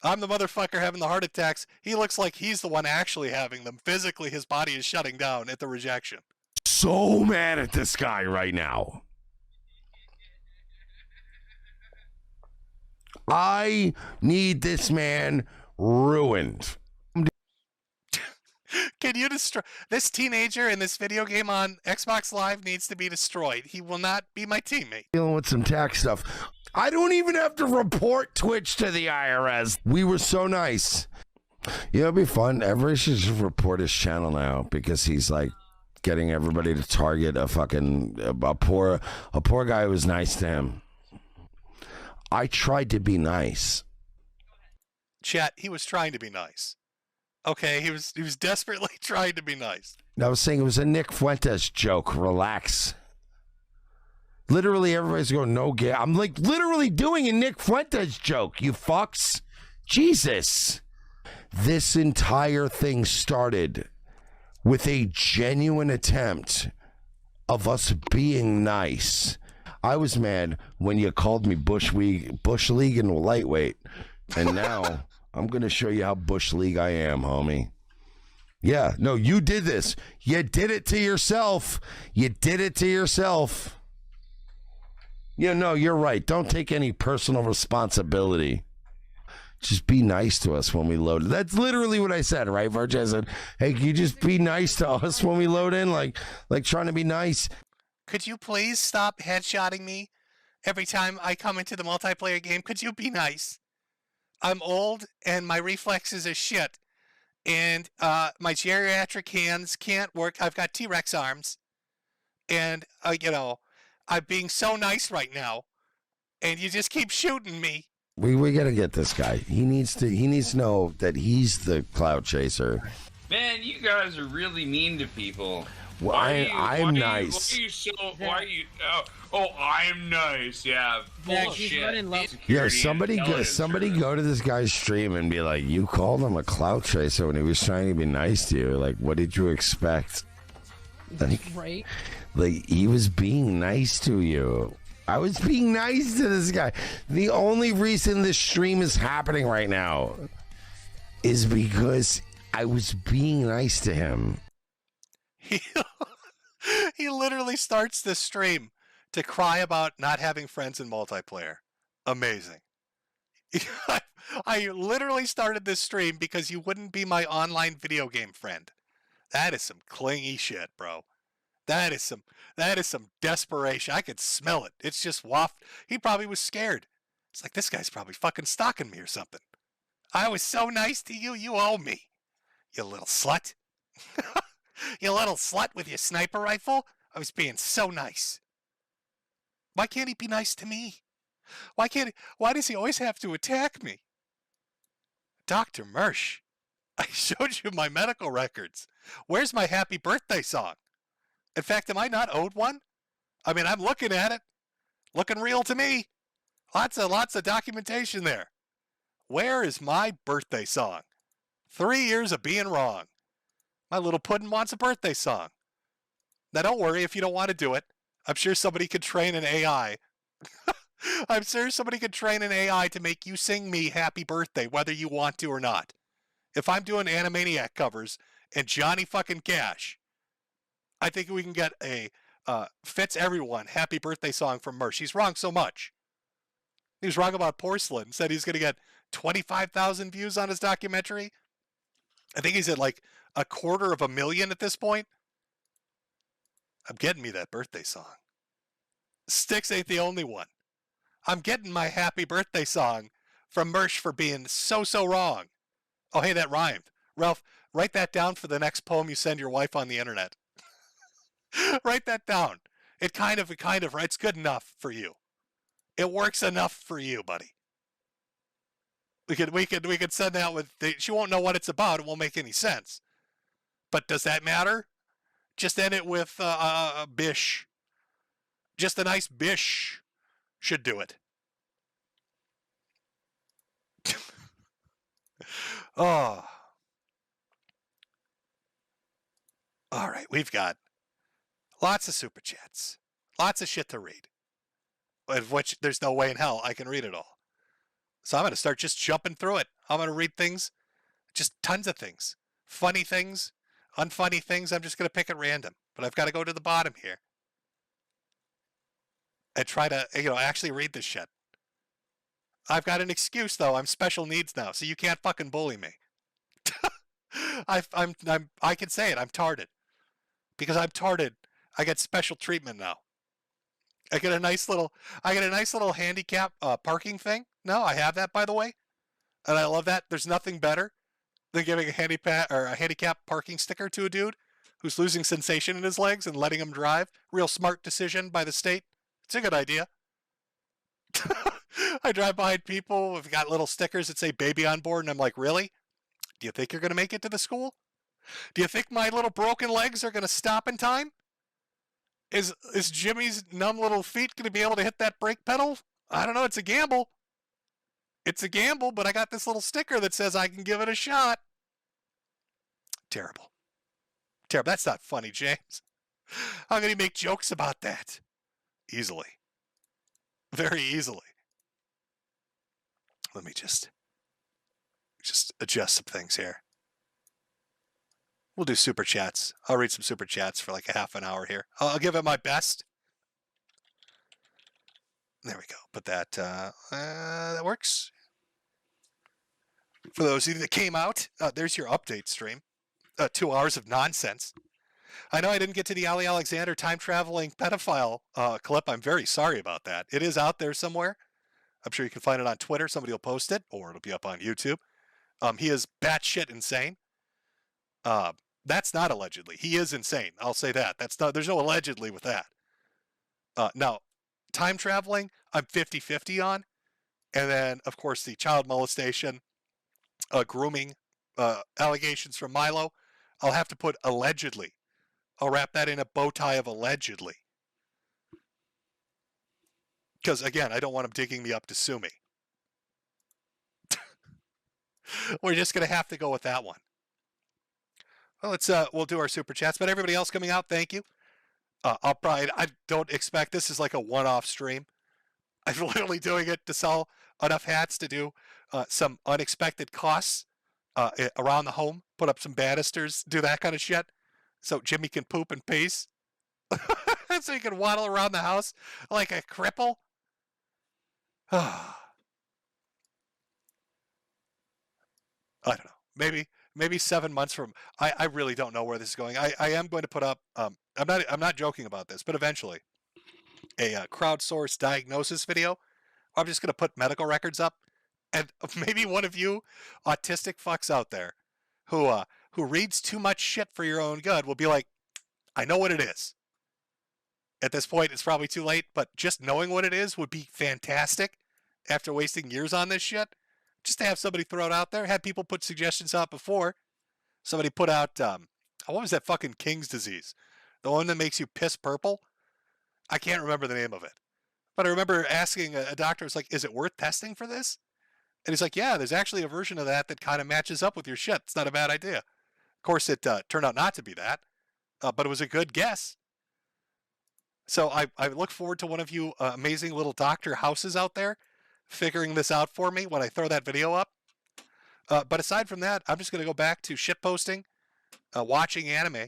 I'm the motherfucker having the heart attacks. He looks like he's the one actually having them. Physically, his body is shutting down at the rejection. So mad at this guy right now. I need this man ruined. Can you destroy this teenager in this video game on Xbox Live? Needs to be destroyed. He will not be my teammate. Dealing with some tax stuff. I don't even have to report Twitch to the IRS. We were so nice. Yeah, it'll be fun. Everybody should just report his channel now because he's like getting everybody to target a poor guy who was nice to him. I tried to be nice. Chat, he was trying to be nice. Okay, he was desperately trying to be nice. I was saying it was a Nick Fuentes joke. Relax. Literally, everybody's going, no gay. I'm like literally doing a Nick Fuentes joke, you fucks. Jesus. This entire thing started with a genuine attempt of us being nice. I was mad when you called me Bush League and lightweight. And now I'm going to show you how Bush League I am, homie. Yeah, no, you did this. You did it to yourself. You did it to yourself. Yeah, no, you're right. Don't take any personal responsibility. Just be nice to us when we load. That's literally what I said, right, Virg? I said, hey, can you just be nice to us when we load in? Like trying to be nice. Could you please stop headshotting me every time I come into the multiplayer game? Could you be nice? I'm old and my reflexes are shit. And my geriatric hands can't work. I've got T-Rex arms. And, I'm being so nice right now. And you just keep shooting me. We gotta get this guy. He needs to know that he's the cloud chaser. Man, you guys are really mean to people. Well, I'm nice. Why are you? Oh, I'm nice. Yeah, bullshit. Yeah, somebody go to this guy's stream and be like, you called him a cloud chaser when he was trying to be nice to you. Like, what did you expect? Right. Like, he was being nice to you. I was being nice to this guy. The only reason this stream is happening right now is because I was being nice to him. He literally starts this stream to cry about not having friends in multiplayer. Amazing. I literally started this stream because you wouldn't be my online video game friend. That is some clingy shit, bro. That is some desperation. I could smell it. It's just waft. He probably was scared. It's like, this guy's probably fucking stalking me or something. I was so nice to you. You owe me. You little slut. You little slut with your sniper rifle. I was being so nice. Why can't he be nice to me? Why does he always have to attack me? Dr. Mersch, I showed you my medical records. Where's my happy birthday song? In fact, am I not owed one? I mean, I'm looking at it. Looking real to me. Lots of documentation there. Where is my birthday song? 3 years of being wrong. My little puddin' wants a birthday song. Now, don't worry if you don't want to do it. I'm sure somebody could train an AI. I'm sure somebody could train an AI to make you sing me happy birthday, whether you want to or not. If I'm doing Animaniac covers and Johnny fucking Cash, I think we can get a fits everyone happy birthday song from Mersh. He's wrong so much. He was wrong about porcelain. Said he's going to get 25,000 views on his documentary. I think he's at like 250,000 at this point. I'm getting me that birthday song. Styx ain't the only one. I'm getting my happy birthday song from Mersh for being so wrong. Oh, hey, that rhymed. Ralph, write that down for the next poem you send your wife on the internet. Write that down. It kind of, it's good enough for you. It works enough for you, buddy. We could send that with, she won't know what it's about. It won't make any sense. But does that matter? Just end it with a bish. Just a nice bish should do it. Oh. All right, we've got lots of super chats. Lots of shit to read. Of which there's no way in hell I can read it all. So I'm going to start just jumping through it. I'm going to read things, just tons of things. Funny things, unfunny things. I'm just going to pick at random. But I've got to go to the bottom here. And try to, actually read this shit. I've got an excuse, though. I'm special needs now, so you can't fucking bully me. I can say it. I'm tarded. Because I'm tarded, I get special treatment now. I get a nice little handicap parking thing. No, I have that, by the way, and I love that. There's nothing better than giving a handicap parking sticker to a dude who's losing sensation in his legs and letting him drive. Real smart decision by the state. It's a good idea. I drive behind people who've got little stickers that say baby on board, and I'm like, really? Do you think you're going to make it to the school? Do you think my little broken legs are going to stop in time? Is Jimmy's numb little feet going to be able to hit that brake pedal? I don't know. It's a gamble. It's a gamble, but I got this little sticker that says I can give it a shot. Terrible. Terrible. That's not funny, James. How can you make jokes about that? Easily. Very easily. Let me just adjust some things here. We'll do super chats. I'll read some super chats for like a half an hour here. I'll give it my best. There we go. But that works. For those of you that came out, there's your update stream. 2 hours of nonsense. I know I didn't get to the Ali Alexander time-traveling pedophile clip. I'm very sorry about that. It is out there somewhere. I'm sure you can find it on Twitter. Somebody will post it, or it'll be up on YouTube. He is batshit insane. That's not allegedly. He is insane. I'll say that. There's no allegedly with that. Now, time traveling, I'm 50-50 on. And then, of course, the child molestation, grooming allegations from Milo, I'll have to put allegedly. I'll wrap that in a bow tie of allegedly. Because, again, I don't want him digging me up to sue me. We're just going to have to go with that one. Well, we'll do our super chats, but everybody else coming out, thank you. I don't expect this is like a one-off stream. I'm literally doing it to sell enough hats to do some unexpected costs around the home, put up some banisters, do that kind of shit, so Jimmy can poop in peace, so he can waddle around the house like a cripple. I don't know. Maybe 7 months from, I really don't know where this is going. I am going to put up, I'm not joking about this, but eventually a crowdsourced diagnosis video. I'm just going to put medical records up, and maybe one of you autistic fucks out there who reads too much shit for your own good will be like, I know what it is. At this point, it's probably too late, but just knowing what it is would be fantastic after wasting years on this shit. Just to have somebody throw it out there. Had people put suggestions out before. Somebody put out, what was that fucking King's disease? The one that makes you piss purple? I can't remember the name of it. But I remember asking a doctor, it's like, is it worth testing for this? And he's like, yeah, there's actually a version of that kind of matches up with your shit. It's not a bad idea. Of course, it turned out not to be that, but it was a good guess. So I look forward to one of you amazing little doctor houses out there figuring this out for me when I throw that video up. But aside from that, I'm just going to go back to shit posting, watching anime,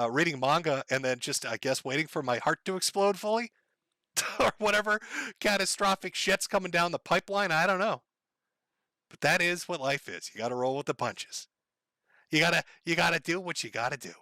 reading manga, and then just, I guess, waiting for my heart to explode fully or whatever catastrophic shit's coming down the pipeline. I don't know. But that is what life is. You got to roll with the punches. You got to do what you got to do.